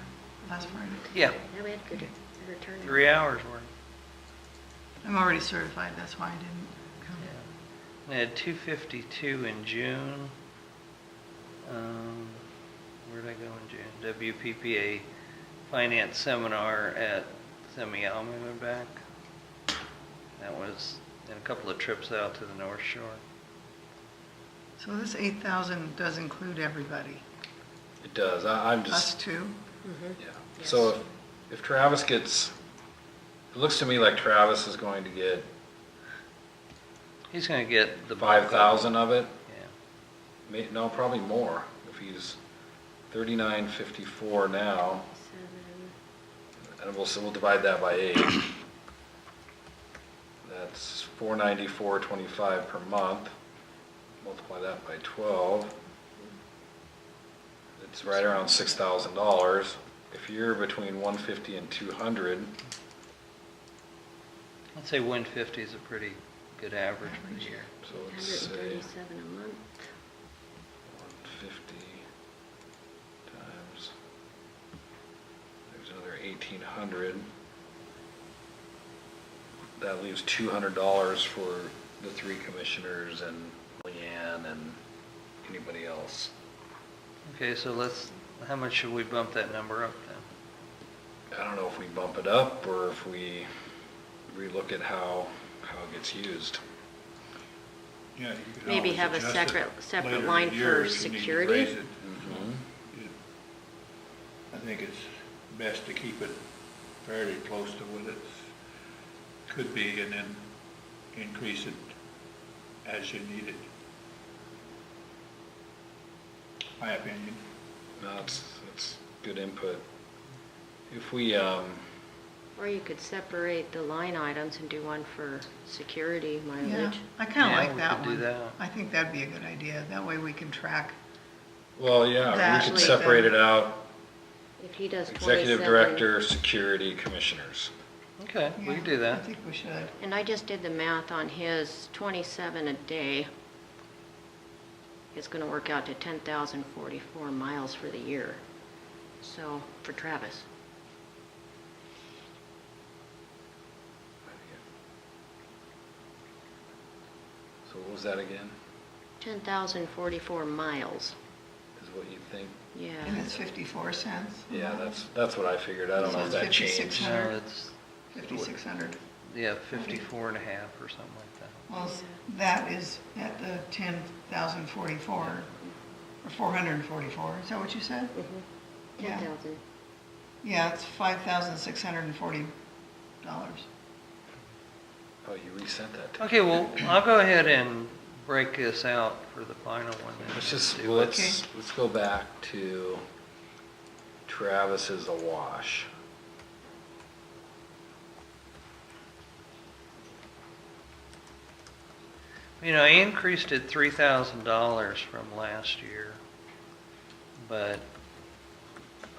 [SPEAKER 2] last Friday?
[SPEAKER 3] yeah,
[SPEAKER 5] Yeah, we had good return.
[SPEAKER 3] 3 hours worth.
[SPEAKER 2] I'm already certified, that's why I didn't come.
[SPEAKER 3] I had 252 in June. Where'd I go in June? WPPA finance seminar at Semi-Alma and back. That was, and a couple of trips out to the North Shore.
[SPEAKER 2] So this 8,000 does include everybody,
[SPEAKER 1] it does. I'm
[SPEAKER 2] us
[SPEAKER 1] just,
[SPEAKER 2] too?
[SPEAKER 1] yeah. So if Travis gets, it looks to me like Travis is going to get
[SPEAKER 3] He's gonna get the bulk of it.
[SPEAKER 1] 5,000 of it.
[SPEAKER 3] Yeah.
[SPEAKER 1] No, probably more. If he's 39.54 now,
[SPEAKER 5] 7.
[SPEAKER 1] and we'll divide that by 8. That's 494.25 per month. Multiply that by 12. It's right around $6,000. If you're between 150 and 200,
[SPEAKER 3] I'd say 150 is a pretty good average for the year.
[SPEAKER 1] so let's say
[SPEAKER 5] 137 a month.
[SPEAKER 1] 150 times, there's another 1,800. That leaves $200 for the 3 commissioners and Leanne and anybody else.
[SPEAKER 3] Okay, so how much should we bump that number up then?
[SPEAKER 1] I don't know if we bump it up or if we relook at how it gets used.
[SPEAKER 4] Yeah, you can
[SPEAKER 5] Maybe
[SPEAKER 4] always
[SPEAKER 5] have a
[SPEAKER 4] adjust it
[SPEAKER 5] separate
[SPEAKER 4] later in
[SPEAKER 5] line
[SPEAKER 4] the year
[SPEAKER 5] for
[SPEAKER 4] if you need to
[SPEAKER 5] security.
[SPEAKER 4] raise it.
[SPEAKER 1] Mhm.
[SPEAKER 4] I think it's best to keep it fairly close to what it could be and then increase it as you need it. My opinion.
[SPEAKER 1] No, that's good input. If we,
[SPEAKER 5] Or you could separate the line items and do one for security
[SPEAKER 2] Yeah,
[SPEAKER 5] mileage.
[SPEAKER 2] I kind of
[SPEAKER 3] Yeah,
[SPEAKER 2] like
[SPEAKER 3] we
[SPEAKER 2] that
[SPEAKER 3] could do
[SPEAKER 2] one.
[SPEAKER 3] that.
[SPEAKER 2] I think that'd be a good idea. That way we can track.
[SPEAKER 1] well, yeah, we
[SPEAKER 2] That,
[SPEAKER 1] could
[SPEAKER 2] like,
[SPEAKER 1] separate it out,
[SPEAKER 5] If he does
[SPEAKER 1] executive
[SPEAKER 5] 27.
[SPEAKER 1] director, security, commissioners.
[SPEAKER 3] Okay, we
[SPEAKER 2] Yeah,
[SPEAKER 3] can do
[SPEAKER 2] I
[SPEAKER 3] that.
[SPEAKER 2] think we should.
[SPEAKER 5] And I just did the math on his 27 a day. It's gonna work out to 10,044 miles for the year. So, for Travis.
[SPEAKER 1] So what was that again?
[SPEAKER 5] 10,044 miles,
[SPEAKER 1] Is what you think?
[SPEAKER 5] yeah.
[SPEAKER 2] And it's 54 cents.
[SPEAKER 1] Yeah, that's what I figured. I don't know if that changed.
[SPEAKER 2] 5600.
[SPEAKER 3] No, it's,
[SPEAKER 2] 5,600.
[SPEAKER 3] yeah, 54 and a half or something like that.
[SPEAKER 2] Well, that is at the 10,044, or 444, is that what you said? Yeah.
[SPEAKER 5] 10,000.
[SPEAKER 2] Yeah, it's $5,640.
[SPEAKER 1] Oh, you reset that. to-
[SPEAKER 3] Okay, well, I'll go ahead and break this out for the final one then.
[SPEAKER 1] Let's just,
[SPEAKER 3] Do it.
[SPEAKER 1] let's go back to Travis's awash.
[SPEAKER 3] You know, I increased it $3,000 from last year, but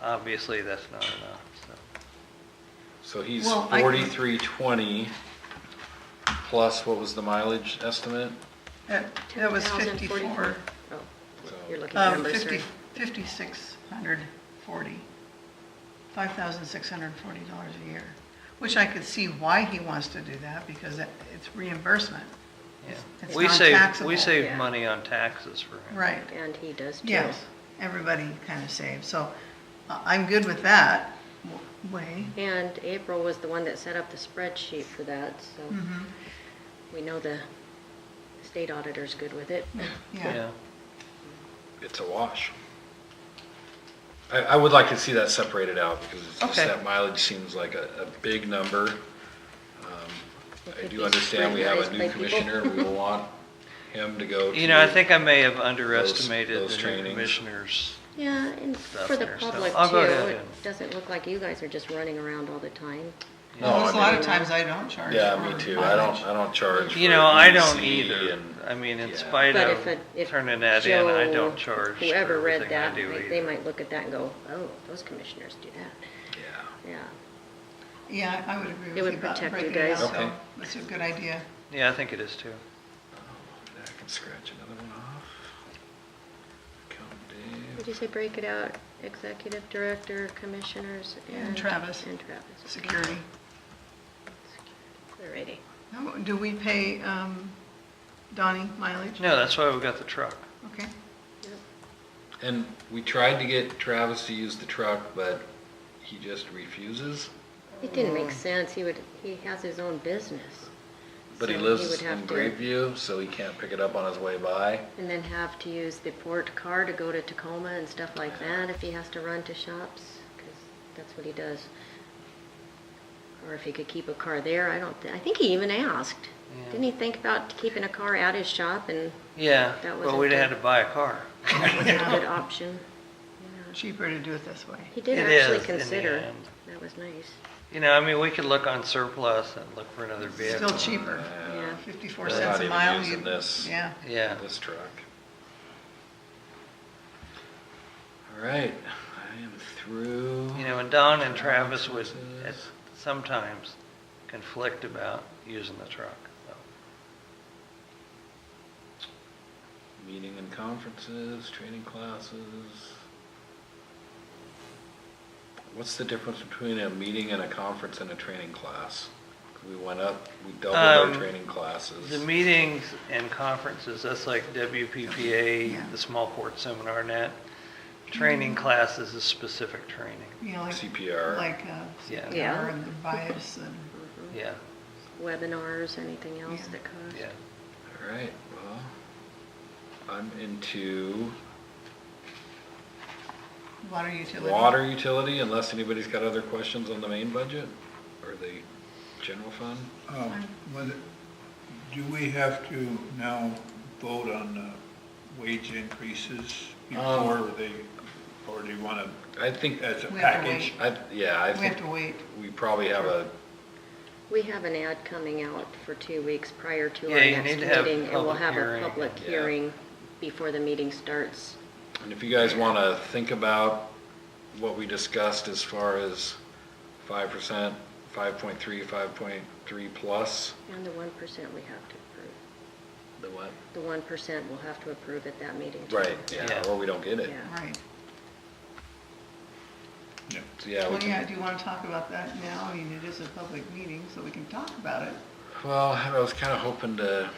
[SPEAKER 3] obviously that's not enough, so.
[SPEAKER 1] So he's
[SPEAKER 2] Well, I-
[SPEAKER 1] 4320 plus, what was the mileage estimate?
[SPEAKER 2] That was
[SPEAKER 5] 10,044.
[SPEAKER 2] 54,
[SPEAKER 5] Oh, you're looking at numbers,
[SPEAKER 2] 50,
[SPEAKER 5] sorry.
[SPEAKER 2] 5,640, $5,640 a year, which I could see why he wants to do that, because it's reimbursement.
[SPEAKER 3] Yeah.
[SPEAKER 2] It's
[SPEAKER 3] We save
[SPEAKER 2] non-taxable.
[SPEAKER 3] yeah. money on taxes for him.
[SPEAKER 2] Right,
[SPEAKER 5] And he does too.
[SPEAKER 2] yes, everybody kind of saves, so I'm good with that way.
[SPEAKER 5] And April was the one that set up the spreadsheet for that, so
[SPEAKER 2] Mhm.
[SPEAKER 5] we know the state auditor's good with it.
[SPEAKER 2] Yeah,
[SPEAKER 1] It's a wash. I would like to see that separated out because it's just
[SPEAKER 3] Okay.
[SPEAKER 1] that mileage seems like a big number. I
[SPEAKER 5] could
[SPEAKER 1] do
[SPEAKER 5] be
[SPEAKER 1] understand we have a
[SPEAKER 5] scrutinized
[SPEAKER 1] new
[SPEAKER 5] by people.
[SPEAKER 1] commissioner. We will want him to go to.
[SPEAKER 3] You know, I think I may have underestimated
[SPEAKER 1] those
[SPEAKER 3] the new
[SPEAKER 1] trainings.
[SPEAKER 3] commissioners.
[SPEAKER 5] Yeah, and
[SPEAKER 3] Stuff
[SPEAKER 5] for the
[SPEAKER 3] there, so
[SPEAKER 5] public
[SPEAKER 3] I'll
[SPEAKER 5] too,
[SPEAKER 3] go ahead
[SPEAKER 5] it
[SPEAKER 3] and-
[SPEAKER 5] doesn't look like you guys are just running around all the time.
[SPEAKER 1] No,
[SPEAKER 2] well,
[SPEAKER 1] I
[SPEAKER 2] there's a lot
[SPEAKER 1] mean-
[SPEAKER 2] of times I don't charge
[SPEAKER 1] Yeah,
[SPEAKER 2] for
[SPEAKER 1] me too.
[SPEAKER 2] mileage.
[SPEAKER 1] I don't charge.
[SPEAKER 3] You
[SPEAKER 1] for
[SPEAKER 3] know, I don't
[SPEAKER 1] EDC
[SPEAKER 3] either.
[SPEAKER 1] and-
[SPEAKER 3] I mean, in
[SPEAKER 1] yeah.
[SPEAKER 3] spite
[SPEAKER 5] But
[SPEAKER 3] of
[SPEAKER 5] if
[SPEAKER 3] turning that in, I
[SPEAKER 5] Joe,
[SPEAKER 3] don't charge for
[SPEAKER 5] whoever read
[SPEAKER 3] everything I
[SPEAKER 5] that,
[SPEAKER 3] do
[SPEAKER 5] they
[SPEAKER 3] either.
[SPEAKER 5] might look at that and go, oh, those commissioners do that.
[SPEAKER 1] Yeah.
[SPEAKER 5] Yeah.
[SPEAKER 2] Yeah, I would agree with
[SPEAKER 5] It
[SPEAKER 2] you
[SPEAKER 5] would
[SPEAKER 2] about
[SPEAKER 5] protect you
[SPEAKER 2] breaking it
[SPEAKER 5] guys.
[SPEAKER 2] out,
[SPEAKER 1] Okay.
[SPEAKER 2] so that's a good idea.
[SPEAKER 3] Yeah, I think it is too.
[SPEAKER 1] I can scratch another one off. Come Dave.
[SPEAKER 5] Did you say break it out, executive director, commissioners,
[SPEAKER 2] And Travis.
[SPEAKER 5] And Travis. okay.
[SPEAKER 2] Security.
[SPEAKER 5] Alrighty.
[SPEAKER 2] Now, do we pay Donnie mileage?
[SPEAKER 3] No, that's why we got the truck.
[SPEAKER 2] Okay.
[SPEAKER 5] Yep.
[SPEAKER 1] And we tried to get Travis to use the truck, but he just refuses.
[SPEAKER 5] It didn't make sense. He has his own business.
[SPEAKER 1] But he
[SPEAKER 5] So
[SPEAKER 1] lives
[SPEAKER 5] would
[SPEAKER 1] in
[SPEAKER 5] have to-
[SPEAKER 1] Grapeview, so he can't pick it up on his way by.
[SPEAKER 5] And then have to use the port car to go to Tacoma and stuff like that if he has to run to shops, because that's what he does. Or if he could keep a car there, I think he even asked.
[SPEAKER 3] Yeah.
[SPEAKER 5] Didn't he think about keeping a car at his shop and
[SPEAKER 3] Yeah,
[SPEAKER 5] That
[SPEAKER 3] but
[SPEAKER 5] wasn't
[SPEAKER 3] we'd have
[SPEAKER 5] good.
[SPEAKER 3] had to buy a car.
[SPEAKER 5] that was a good option? Yeah.
[SPEAKER 2] Cheaper to do it this way.
[SPEAKER 5] He did
[SPEAKER 3] It
[SPEAKER 5] actually
[SPEAKER 3] is, in the
[SPEAKER 5] consider.
[SPEAKER 3] end.
[SPEAKER 5] That was nice.
[SPEAKER 3] You know, I mean, we could look on surplus and look for another vehicle.
[SPEAKER 2] Still cheaper.
[SPEAKER 5] Yeah.
[SPEAKER 2] 54
[SPEAKER 1] We're
[SPEAKER 2] cents
[SPEAKER 1] not
[SPEAKER 2] a
[SPEAKER 1] even
[SPEAKER 2] mile.
[SPEAKER 1] using this.
[SPEAKER 2] Yeah.
[SPEAKER 3] Yeah.
[SPEAKER 1] This truck. All right, I am through.
[SPEAKER 3] You know, and Don and Travis would sometimes conflict about using the truck. So.
[SPEAKER 1] Meeting and conferences, training classes. What's the difference between a meeting and a conference and a training class? We went up, we doubled our training classes.
[SPEAKER 3] The meetings and conferences, that's like WPPA,
[SPEAKER 2] Yeah.
[SPEAKER 3] the Small Port Seminar Net. Training classes is specific training.
[SPEAKER 2] You know, like,
[SPEAKER 1] CPR.
[SPEAKER 2] like
[SPEAKER 3] Yeah.
[SPEAKER 2] CPR
[SPEAKER 5] Yeah.
[SPEAKER 2] and the bias and,
[SPEAKER 3] Yeah,
[SPEAKER 5] Webinars, anything else
[SPEAKER 2] Yeah.
[SPEAKER 5] that cost.
[SPEAKER 3] yeah.
[SPEAKER 1] All right, well, I'm into
[SPEAKER 2] water utility.
[SPEAKER 1] water utility, unless anybody's got other questions on the main budget or the general fund.
[SPEAKER 4] Do we have to now vote on wage increases before they, or do you want to,
[SPEAKER 1] I think,
[SPEAKER 4] as a
[SPEAKER 2] We have to
[SPEAKER 4] package?
[SPEAKER 2] wait.
[SPEAKER 1] I
[SPEAKER 2] We have
[SPEAKER 1] think
[SPEAKER 2] to wait.
[SPEAKER 1] we probably have a,
[SPEAKER 5] We have an ad coming out for 2 weeks prior to
[SPEAKER 3] Yeah,
[SPEAKER 5] our
[SPEAKER 3] you
[SPEAKER 5] next
[SPEAKER 3] need to have
[SPEAKER 5] meeting, and we'll
[SPEAKER 3] public
[SPEAKER 5] have a
[SPEAKER 3] hearing.
[SPEAKER 5] public
[SPEAKER 1] Yeah.
[SPEAKER 5] hearing before the meeting starts.
[SPEAKER 1] and if you guys want to think about what we discussed as far as 5%, 5.3, 5.3 plus,
[SPEAKER 5] And the 1% we have to approve.
[SPEAKER 1] the what?
[SPEAKER 5] The 1% we'll have to approve at that meeting too.
[SPEAKER 1] Right, yeah,
[SPEAKER 3] Yeah.
[SPEAKER 1] or we don't get it.
[SPEAKER 5] Yeah.
[SPEAKER 2] Right.
[SPEAKER 4] Yeah.
[SPEAKER 1] So, yeah, we
[SPEAKER 2] Well, yeah,
[SPEAKER 1] can,
[SPEAKER 2] do you want to talk about that now? I mean, it is a public meeting, so we can talk about it.
[SPEAKER 1] well, I was kind of hoping to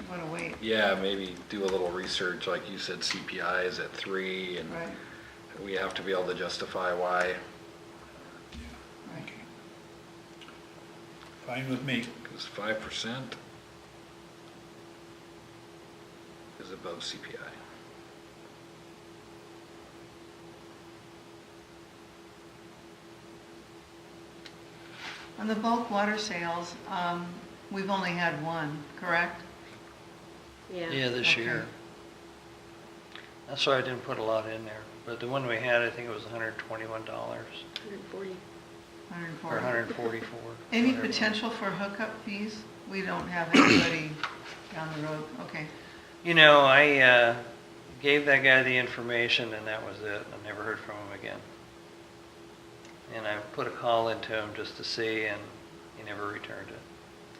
[SPEAKER 2] You wanna wait,
[SPEAKER 1] Yeah, maybe do a little research, like you said, CPI is at 3, and
[SPEAKER 2] right,
[SPEAKER 1] we have to be able to justify why,
[SPEAKER 2] right.
[SPEAKER 4] Okay. Fine with me.
[SPEAKER 1] because 5% is above CPI.
[SPEAKER 2] On the bulk water sales, we've only had one, correct?
[SPEAKER 3] Yeah, this
[SPEAKER 2] Okay.
[SPEAKER 3] year. That's why I didn't put a lot in there. But the one we had, I think it was $121
[SPEAKER 5] 140.
[SPEAKER 3] or
[SPEAKER 2] 140.
[SPEAKER 3] 144.
[SPEAKER 2] Any
[SPEAKER 3] whatever.
[SPEAKER 2] potential for hookup fees? We don't have anybody down the road, okay.
[SPEAKER 3] You know, I gave that guy the information and that was it. I never heard from him again. And I put a call into him just to see, and he never returned it.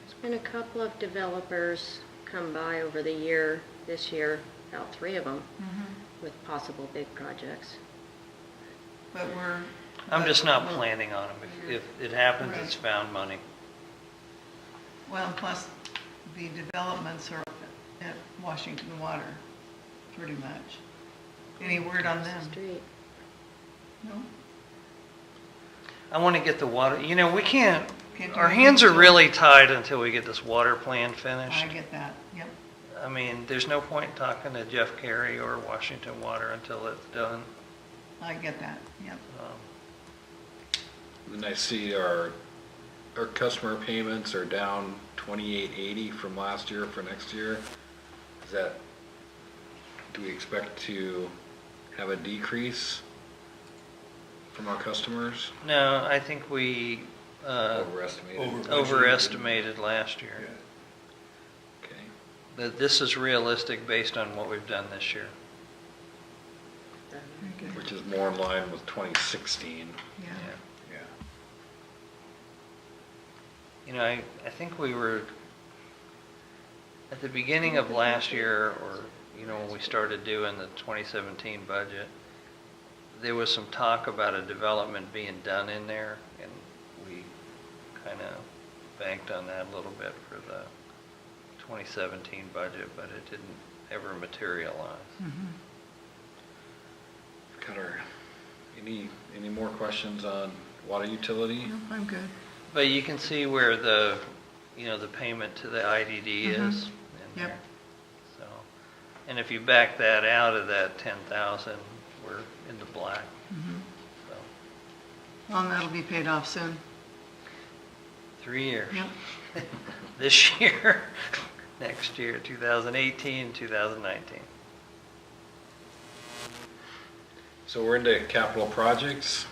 [SPEAKER 5] There's been a couple of developers come by over the year, this year, about 3 of them, with possible big projects.
[SPEAKER 2] But we're.
[SPEAKER 3] I'm just not
[SPEAKER 2] we're-
[SPEAKER 3] planning on them. If it happens,
[SPEAKER 2] Right.
[SPEAKER 3] it's found money.
[SPEAKER 2] Well, plus the developments are at Washington Water, pretty much. Any word on
[SPEAKER 5] Across the
[SPEAKER 2] them?
[SPEAKER 5] street.
[SPEAKER 2] No?
[SPEAKER 3] I want to get the water, you know, we can't,
[SPEAKER 2] Can't do
[SPEAKER 3] our
[SPEAKER 2] anything
[SPEAKER 3] hands are
[SPEAKER 2] till-
[SPEAKER 3] really tied until we get this water plan finished.
[SPEAKER 2] I get that, yep.
[SPEAKER 3] I mean, there's no point talking to Jeff Carey or Washington Water until it's done.
[SPEAKER 2] I get that, yep.
[SPEAKER 1] Then I see our customer payments are down 2880 from last year for next year. Is that, do we expect to have a decrease from our customers?
[SPEAKER 3] No, I think we
[SPEAKER 1] Overestimated?
[SPEAKER 3] overestimated last year.
[SPEAKER 4] Yeah.
[SPEAKER 1] Okay.
[SPEAKER 3] But this is realistic based on what we've done this year.
[SPEAKER 2] Very good.
[SPEAKER 1] Which is more in line with 2016.
[SPEAKER 2] Yeah.
[SPEAKER 4] Yeah.
[SPEAKER 3] You know, I think we were, at the beginning of last year, or, you know, when we started doing the 2017 budget, there was some talk about a development being done in there, and we kind of banked on that a little bit for the 2017 budget, but it didn't ever materialize.
[SPEAKER 2] Mhm.
[SPEAKER 1] Got our, any more questions on water utility?
[SPEAKER 2] Nope, I'm good.
[SPEAKER 3] But you can see where the, you know, the payment to the IDD
[SPEAKER 2] Mhm.
[SPEAKER 3] is in
[SPEAKER 2] Yep.
[SPEAKER 3] there. So, and if you back that out of that 10,000, we're in the black.
[SPEAKER 2] Mhm.
[SPEAKER 3] So,
[SPEAKER 2] Well, and that'll be paid off soon.
[SPEAKER 3] 3 years.
[SPEAKER 2] Yep.
[SPEAKER 3] This year, next year, 2018, 2019.
[SPEAKER 1] So we're into capital projects.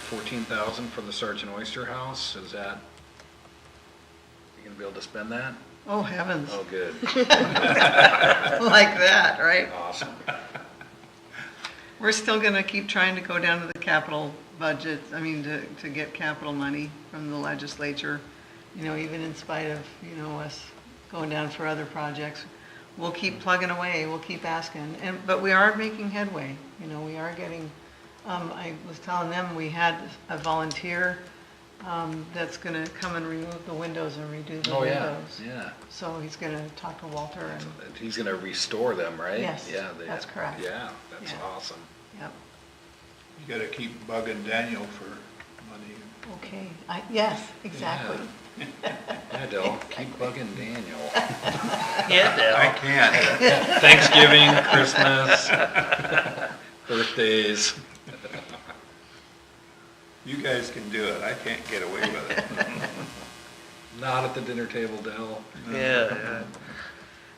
[SPEAKER 1] 14,000 for the Sergeant Oyster House. Is that, you gonna be able to spend that?
[SPEAKER 2] Oh, heavens.
[SPEAKER 1] Oh, good.
[SPEAKER 2] Like that, right?
[SPEAKER 1] Awesome.
[SPEAKER 2] We're still gonna keep trying to go down to the capital budget, to get capital money from the legislature, you know, even in spite of, you know, us going down for other projects. We'll keep plugging away, we'll keep asking, but we are making headway, you know, we are getting, I was telling them, we had a volunteer, that's gonna come and remove the windows and redo the
[SPEAKER 1] Oh, yeah,
[SPEAKER 2] windows.
[SPEAKER 1] yeah.
[SPEAKER 2] So he's gonna talk to Walter and,
[SPEAKER 1] He's gonna restore them, right?
[SPEAKER 2] Yes,
[SPEAKER 1] Yeah,
[SPEAKER 2] that's correct.
[SPEAKER 1] Yeah, that's
[SPEAKER 2] Yeah.
[SPEAKER 1] awesome.
[SPEAKER 2] yep,
[SPEAKER 4] You gotta keep bugging Daniel for money.
[SPEAKER 2] okay, yes, exactly.
[SPEAKER 1] Yeah, Dell, keep bugging Daniel.
[SPEAKER 3] Yeah,
[SPEAKER 4] I
[SPEAKER 3] Dale.
[SPEAKER 4] can't.
[SPEAKER 1] Thanksgiving, Christmas, birthdays.
[SPEAKER 4] You guys can do it. I can't get away with it.
[SPEAKER 1] Not at the dinner table, Dell.
[SPEAKER 3] Yeah.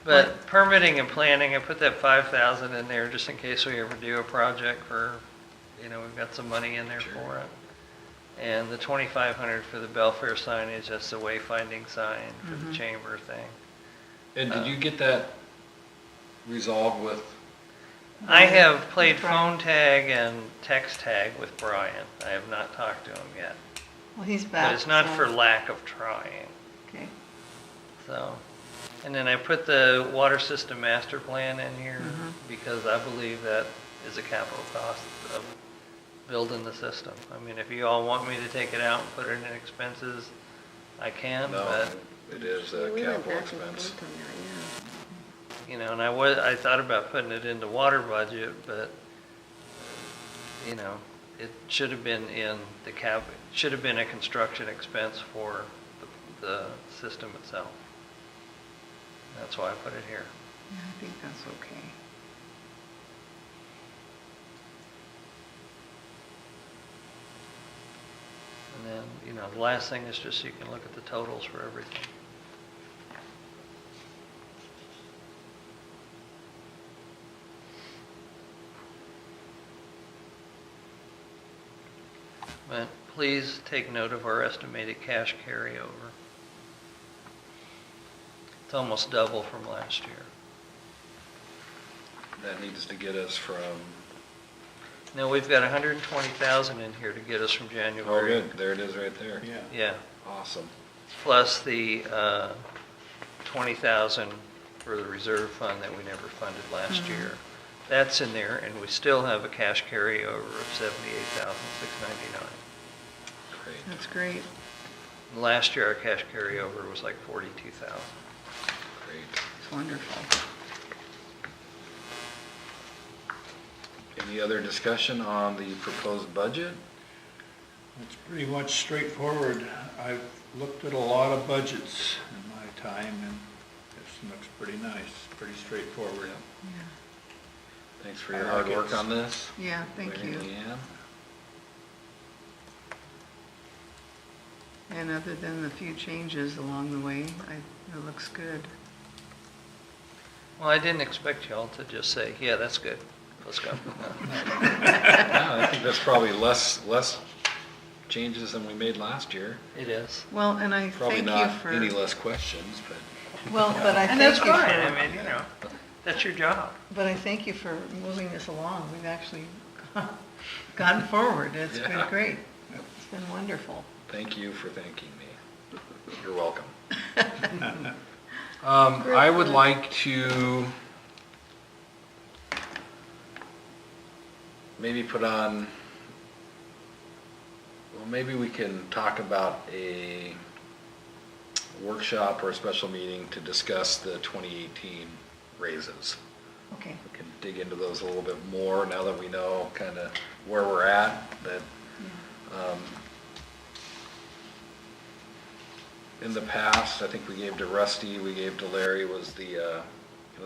[SPEAKER 3] But permitting and planning, I put that 5,000 in there just in case we ever do a project for, you know, we've got some money in there
[SPEAKER 1] Sure.
[SPEAKER 3] for it. And the 2,500 for the Belfair signage, that's the wayfinding sign for the chamber thing.
[SPEAKER 1] And did you get that resolved with,
[SPEAKER 3] I have played
[SPEAKER 2] Brian.
[SPEAKER 3] phone tag and text tag with Brian. I have not talked to him yet.
[SPEAKER 2] Well, he's back.
[SPEAKER 3] But it's not
[SPEAKER 2] so-
[SPEAKER 3] for lack of trying,
[SPEAKER 2] Okay,
[SPEAKER 3] so. And then I put the water system master plan in here
[SPEAKER 2] Mhm.
[SPEAKER 3] because I believe that is a capital cost of building the system. I mean, if you all want me to take it out and put it in expenses, I can,
[SPEAKER 1] no,
[SPEAKER 3] but
[SPEAKER 1] It is
[SPEAKER 5] Yeah,
[SPEAKER 1] a
[SPEAKER 5] we went
[SPEAKER 1] capital
[SPEAKER 5] back and
[SPEAKER 1] expense.
[SPEAKER 5] forth on that, yeah.
[SPEAKER 3] You know, and I thought about putting it in the water budget, but, you know, it should have been in the should have been a construction expense for the system itself. That's why I put it here.
[SPEAKER 2] Yeah, I think that's okay.
[SPEAKER 3] And then, you know, the last thing is just so you can look at the totals for everything. But please take note of our estimated cash carryover. It's almost double from last year.
[SPEAKER 1] That needs to get us from,
[SPEAKER 3] Now, we've got 120,000 in here to get us from
[SPEAKER 1] oh,
[SPEAKER 3] January.
[SPEAKER 1] good, there it is right there.
[SPEAKER 4] Yeah.
[SPEAKER 3] Yeah,
[SPEAKER 1] Awesome.
[SPEAKER 3] plus the 20,000 for the reserve fund that we never funded last year. That's in there, and we still have a cash carryover of 78,699.
[SPEAKER 1] Great.
[SPEAKER 2] That's great.
[SPEAKER 3] Last year, our cash carryover was like 42,000.
[SPEAKER 1] Great.
[SPEAKER 2] It's wonderful.
[SPEAKER 1] Any other discussion on the proposed budget?
[SPEAKER 4] It's pretty much straightforward. I've looked at a lot of budgets in my time, and this looks pretty nice, pretty straightforward.
[SPEAKER 2] Yeah.
[SPEAKER 1] Thanks for your
[SPEAKER 4] I
[SPEAKER 1] hard
[SPEAKER 4] like
[SPEAKER 1] work
[SPEAKER 4] it.
[SPEAKER 1] on this.
[SPEAKER 2] Yeah, thank
[SPEAKER 1] Larry
[SPEAKER 2] you.
[SPEAKER 1] and Leanne.
[SPEAKER 2] And other than the few changes along the way, it looks good.
[SPEAKER 3] Well, I didn't expect y'all to just say, yeah, that's good, let's go.
[SPEAKER 1] Yeah, I think that's probably less changes than we made last year.
[SPEAKER 3] It is.
[SPEAKER 2] Well, and I
[SPEAKER 1] Probably
[SPEAKER 2] thank you
[SPEAKER 1] not
[SPEAKER 2] for.
[SPEAKER 1] any less questions, but
[SPEAKER 2] Well, but I
[SPEAKER 3] And
[SPEAKER 2] thank
[SPEAKER 3] that's
[SPEAKER 2] you
[SPEAKER 3] fine,
[SPEAKER 2] for.
[SPEAKER 3] I mean, you know, that's your job.
[SPEAKER 2] But I thank you for moving this along. We've actually gone forward. It's been
[SPEAKER 1] Yeah.
[SPEAKER 2] great. It's been wonderful.
[SPEAKER 1] thank you for thanking me. You're welcome. I would like to maybe put on, well, maybe we can talk about a workshop or a special meeting to discuss the 2018 raises.
[SPEAKER 2] Okay.
[SPEAKER 1] We can dig into those a little bit more now that we know kind of where we're at, that in the past, I think we gave to Rusty, we gave to Larry was the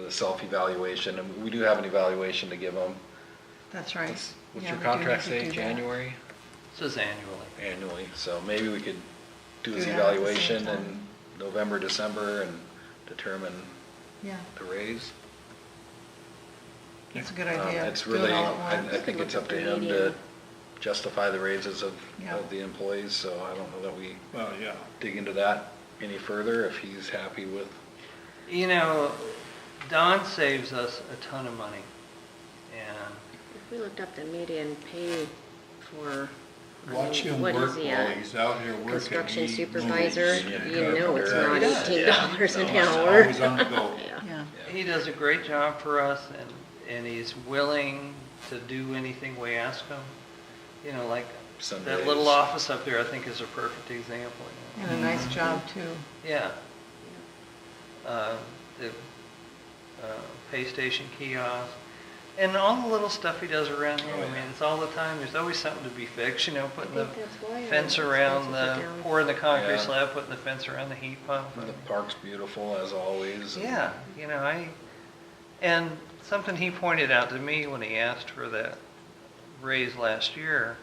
[SPEAKER 1] self-evaluation, and we do have an evaluation to give them.
[SPEAKER 2] That's right.
[SPEAKER 1] What's
[SPEAKER 2] Yeah,
[SPEAKER 1] your
[SPEAKER 2] we do
[SPEAKER 1] contract
[SPEAKER 2] need to
[SPEAKER 1] say,
[SPEAKER 2] do that.
[SPEAKER 1] January?
[SPEAKER 3] This is annually.
[SPEAKER 1] Annually, so maybe we could do
[SPEAKER 2] Do
[SPEAKER 1] this
[SPEAKER 2] that at the same
[SPEAKER 1] evaluation in
[SPEAKER 2] time.
[SPEAKER 1] November, December, and determine
[SPEAKER 2] Yeah,
[SPEAKER 1] the raise.
[SPEAKER 2] that's a good idea.
[SPEAKER 1] It's
[SPEAKER 2] Do it
[SPEAKER 1] really,
[SPEAKER 2] all at
[SPEAKER 1] I
[SPEAKER 2] once.
[SPEAKER 1] think it's up to
[SPEAKER 5] Look at
[SPEAKER 1] him
[SPEAKER 5] the
[SPEAKER 1] to
[SPEAKER 5] median.
[SPEAKER 1] justify the raises of
[SPEAKER 2] Yeah.
[SPEAKER 1] the employees, so I don't know that we
[SPEAKER 4] Well, yeah.
[SPEAKER 1] dig into that any further if he's happy with.
[SPEAKER 3] You know, Don saves us a ton of money, and
[SPEAKER 5] If we looked up the median pay for, I
[SPEAKER 4] Watch
[SPEAKER 5] mean,
[SPEAKER 4] him
[SPEAKER 5] what
[SPEAKER 4] work
[SPEAKER 5] is he
[SPEAKER 4] while
[SPEAKER 5] at?
[SPEAKER 4] he's out here working.
[SPEAKER 5] Construction
[SPEAKER 4] He
[SPEAKER 5] supervisor,
[SPEAKER 4] moves.
[SPEAKER 5] you know it's
[SPEAKER 1] Yeah.
[SPEAKER 5] not
[SPEAKER 3] He does,
[SPEAKER 5] $18 an
[SPEAKER 4] He's
[SPEAKER 5] hour.
[SPEAKER 4] always on the go.
[SPEAKER 5] Yeah.
[SPEAKER 2] Yeah,
[SPEAKER 3] he does a great job for us, and he's willing to do anything we ask him. You know, like
[SPEAKER 1] Some
[SPEAKER 3] that
[SPEAKER 1] days.
[SPEAKER 3] little office up there, I think is a perfect example. You know?
[SPEAKER 2] and a nice job too.
[SPEAKER 3] Yeah. The pay station kiosk, and all the little stuff he does around here.
[SPEAKER 1] Oh,
[SPEAKER 3] I
[SPEAKER 1] yeah.
[SPEAKER 3] mean, it's all the time. There's always something to be fixed. You know, putting
[SPEAKER 5] I
[SPEAKER 3] the
[SPEAKER 5] think that's why
[SPEAKER 3] fence
[SPEAKER 5] our
[SPEAKER 3] around
[SPEAKER 5] expenses
[SPEAKER 3] the,
[SPEAKER 5] are down.
[SPEAKER 3] pouring the concrete
[SPEAKER 1] Yeah.
[SPEAKER 3] slab, putting the fence around the heat pump.
[SPEAKER 1] The park's beautiful as always.
[SPEAKER 3] Yeah, you know, and something he pointed out to me when he asked for that raise last year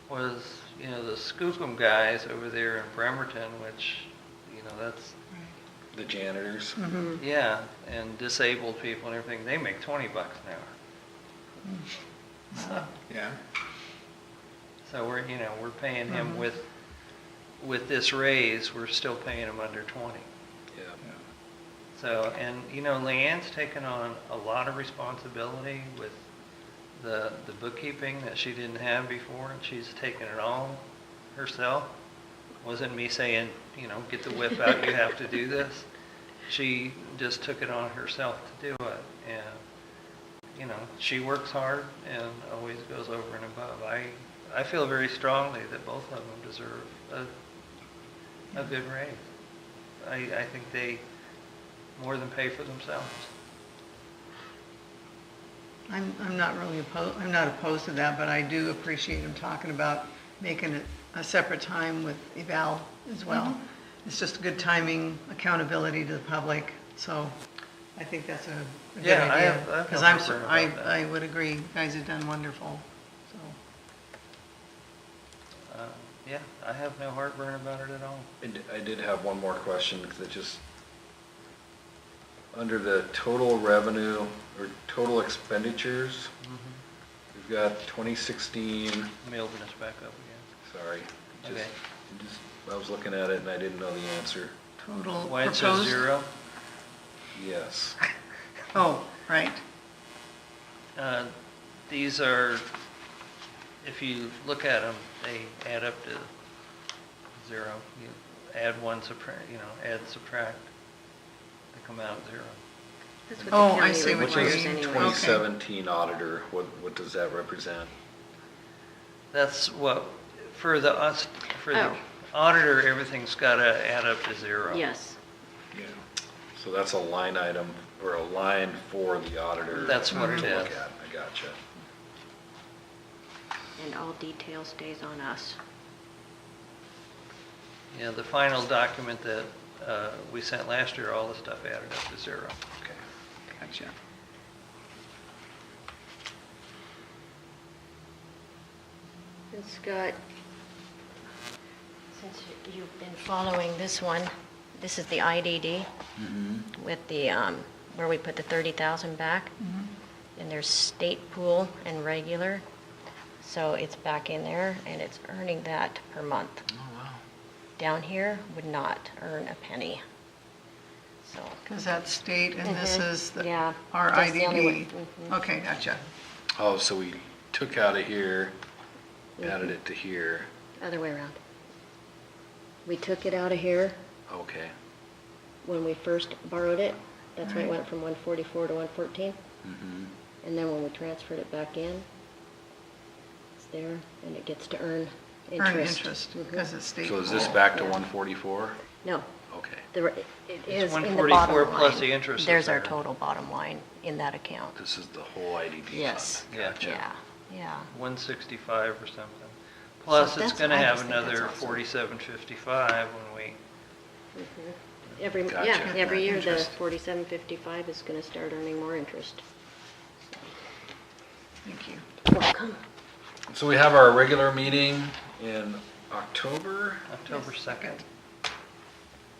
[SPEAKER 3] was, you know, the Skookum guys over there in Bremerton, which, you know, that's,
[SPEAKER 1] The janitors.
[SPEAKER 2] Mhm.
[SPEAKER 3] yeah, and disabled people and everything, they make $20 an hour.
[SPEAKER 4] Yeah.
[SPEAKER 3] So we're, you know, we're paying him
[SPEAKER 2] Mhm.
[SPEAKER 3] with this raise, we're still paying him under 20.
[SPEAKER 1] Yeah.
[SPEAKER 3] So, and, you know, Leanne's taken on a lot of responsibility with the bookkeeping that she didn't have before, and she's taken it all herself. Wasn't me saying, you know, get the whip out, you have to do this. She just took it on herself to do it, and, you know, she works hard and always goes over and above. I feel very strongly that both of them deserve a good raise. I think they more than pay for themselves.
[SPEAKER 2] I'm not really opposed, I'm not opposed to that, but I do appreciate him talking about making it a separate time with eval as well. It's just good timing, accountability to the public, so I think that's a good
[SPEAKER 3] Yeah, I
[SPEAKER 2] idea.
[SPEAKER 3] have no
[SPEAKER 2] Because
[SPEAKER 3] heartburn about that.
[SPEAKER 2] I would agree, you guys have done wonderful, so.
[SPEAKER 3] Yeah, I have no heartburn about it at all.
[SPEAKER 1] I did have one more question, because it just, under the total revenue, or total expenditures, we've got 2016,
[SPEAKER 3] Let me open this back up again.
[SPEAKER 1] sorry.
[SPEAKER 3] Okay.
[SPEAKER 1] I was looking at it and I didn't know the answer.
[SPEAKER 2] Total
[SPEAKER 3] Why it says
[SPEAKER 2] proposed?
[SPEAKER 3] 0?
[SPEAKER 1] Yes.
[SPEAKER 2] Oh, right.
[SPEAKER 3] These are, if you look at them, they add up to 0. You add one, subtract, add, subtract, they come out 0.
[SPEAKER 5] That's
[SPEAKER 2] Oh,
[SPEAKER 5] what the
[SPEAKER 2] I
[SPEAKER 5] county
[SPEAKER 2] see what
[SPEAKER 1] Which
[SPEAKER 2] you're
[SPEAKER 5] requires
[SPEAKER 1] is
[SPEAKER 2] saying.
[SPEAKER 5] anyway.
[SPEAKER 1] 2017 auditor, what does that represent?
[SPEAKER 3] That's what, for the
[SPEAKER 5] Oh.
[SPEAKER 3] auditor, everything's gotta add up to 0.
[SPEAKER 5] Yes,
[SPEAKER 4] Yeah.
[SPEAKER 1] So that's a line item, or a line for the auditor.
[SPEAKER 3] That's what it
[SPEAKER 1] to look
[SPEAKER 3] is.
[SPEAKER 1] at. I gotcha.
[SPEAKER 5] and all detail stays on us.
[SPEAKER 3] Yeah, the final document that we sent last year, all the stuff added up to 0.
[SPEAKER 1] Okay.
[SPEAKER 2] Gotcha.
[SPEAKER 5] And Scott, since you've been following this one, this is the IDD with the, where we put the 30,000 back. And there's state pool and regular. So it's back in there and it's earning that per month.
[SPEAKER 1] Oh, wow.
[SPEAKER 5] Down here would not earn a penny. So,
[SPEAKER 2] Because that's state and this is the-
[SPEAKER 5] Yeah,
[SPEAKER 2] our
[SPEAKER 5] that's the only
[SPEAKER 2] IDD.
[SPEAKER 5] way.
[SPEAKER 2] Okay, gotcha.
[SPEAKER 1] Oh, so we took out of here, added it to here.
[SPEAKER 5] Other way around. We took it out of here
[SPEAKER 1] Okay.
[SPEAKER 5] when we first borrowed it. That's why it
[SPEAKER 2] Right.
[SPEAKER 5] went from 144 to 114.
[SPEAKER 1] Mm-hmm.
[SPEAKER 5] And then when we transferred it back in, it's there and it gets to earn interest.
[SPEAKER 2] Earn interest,
[SPEAKER 5] Mhm.
[SPEAKER 2] because it's state.
[SPEAKER 1] So is this
[SPEAKER 2] pool.
[SPEAKER 1] back to
[SPEAKER 5] Yeah.
[SPEAKER 1] 144?
[SPEAKER 5] No,
[SPEAKER 1] Okay.
[SPEAKER 5] it is in the
[SPEAKER 3] 144
[SPEAKER 5] bottom
[SPEAKER 3] plus
[SPEAKER 5] line.
[SPEAKER 3] the interest
[SPEAKER 5] There's
[SPEAKER 3] is
[SPEAKER 5] our
[SPEAKER 3] there.
[SPEAKER 5] total bottom line in that account.
[SPEAKER 1] This is the whole IDD
[SPEAKER 5] Yes.
[SPEAKER 1] fund.
[SPEAKER 3] Yeah.
[SPEAKER 1] Gotcha.
[SPEAKER 5] Yeah, yeah.
[SPEAKER 3] 165 or something. Plus, it's
[SPEAKER 5] that's-
[SPEAKER 3] gonna
[SPEAKER 5] I
[SPEAKER 3] have
[SPEAKER 5] just think that's
[SPEAKER 3] another
[SPEAKER 5] awesome.
[SPEAKER 3] 47.55 when we,
[SPEAKER 5] Every,
[SPEAKER 1] Gotcha.
[SPEAKER 5] yeah, every year the
[SPEAKER 2] Interest.
[SPEAKER 5] 47.55 is gonna start earning more interest.
[SPEAKER 2] Thank you.
[SPEAKER 5] Welcome.
[SPEAKER 1] So we have our regular meeting in October,
[SPEAKER 3] October 2nd.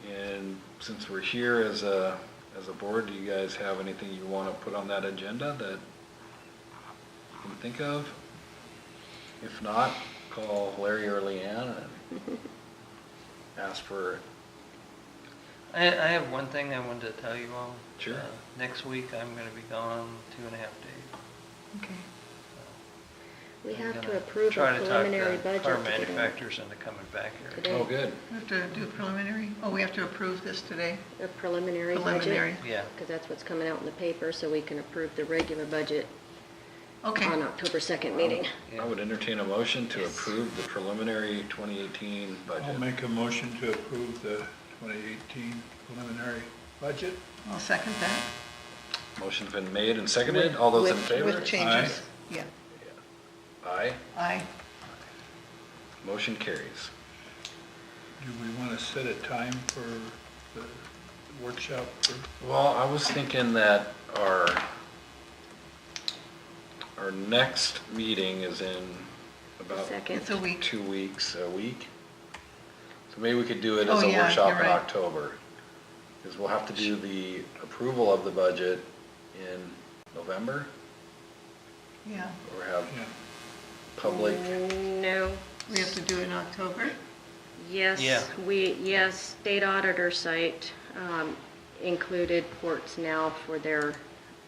[SPEAKER 1] and since we're here as a board, do you guys have anything you want to put on that agenda that you can think of? If not, call Larry or Leanne and ask for,
[SPEAKER 3] I have one thing I wanted to tell you all.
[SPEAKER 1] Sure.
[SPEAKER 3] Next week, I'm gonna be gone 2.5 days.
[SPEAKER 2] Okay.
[SPEAKER 5] We
[SPEAKER 3] I'm
[SPEAKER 5] have
[SPEAKER 3] gonna
[SPEAKER 5] to approve a
[SPEAKER 3] try to talk
[SPEAKER 5] preliminary
[SPEAKER 3] the
[SPEAKER 5] budget
[SPEAKER 3] car
[SPEAKER 5] to get in
[SPEAKER 3] manufacturers into coming back here.
[SPEAKER 5] today.
[SPEAKER 1] oh, good.
[SPEAKER 2] We have to do preliminary, we have to approve this today?
[SPEAKER 5] A preliminary
[SPEAKER 2] Preliminary.
[SPEAKER 5] budget,
[SPEAKER 3] Yeah.
[SPEAKER 5] because that's what's coming out in the paper, so we can approve the regular budget
[SPEAKER 2] Okay.
[SPEAKER 5] on October 2nd meeting.
[SPEAKER 1] I would entertain a motion to approve the preliminary 2018
[SPEAKER 4] I'll
[SPEAKER 1] budget.
[SPEAKER 4] make a motion to approve the 2018 preliminary budget.
[SPEAKER 2] I'll second that.
[SPEAKER 1] Motion's been made and seconded. All those in
[SPEAKER 5] With-
[SPEAKER 1] favor?
[SPEAKER 2] With changes. Yeah.
[SPEAKER 1] Aye.
[SPEAKER 2] Aye.
[SPEAKER 1] Motion carries.
[SPEAKER 4] Do we want to set a time for the workshop?
[SPEAKER 1] Well, I was thinking that our next meeting is in about
[SPEAKER 5] Second.
[SPEAKER 2] It's a week.
[SPEAKER 1] 2 weeks, a week. So maybe we could do it
[SPEAKER 2] Oh,
[SPEAKER 1] as a
[SPEAKER 2] yeah,
[SPEAKER 1] workshop
[SPEAKER 2] you're
[SPEAKER 1] in
[SPEAKER 2] right.
[SPEAKER 1] October. Because we'll have to do the approval of the budget in November,
[SPEAKER 2] Yeah.
[SPEAKER 1] or have
[SPEAKER 4] Yeah.
[SPEAKER 1] public.
[SPEAKER 5] No.
[SPEAKER 2] We have to do it in October?
[SPEAKER 3] Yeah.
[SPEAKER 5] Yes, state auditor site included ports now for their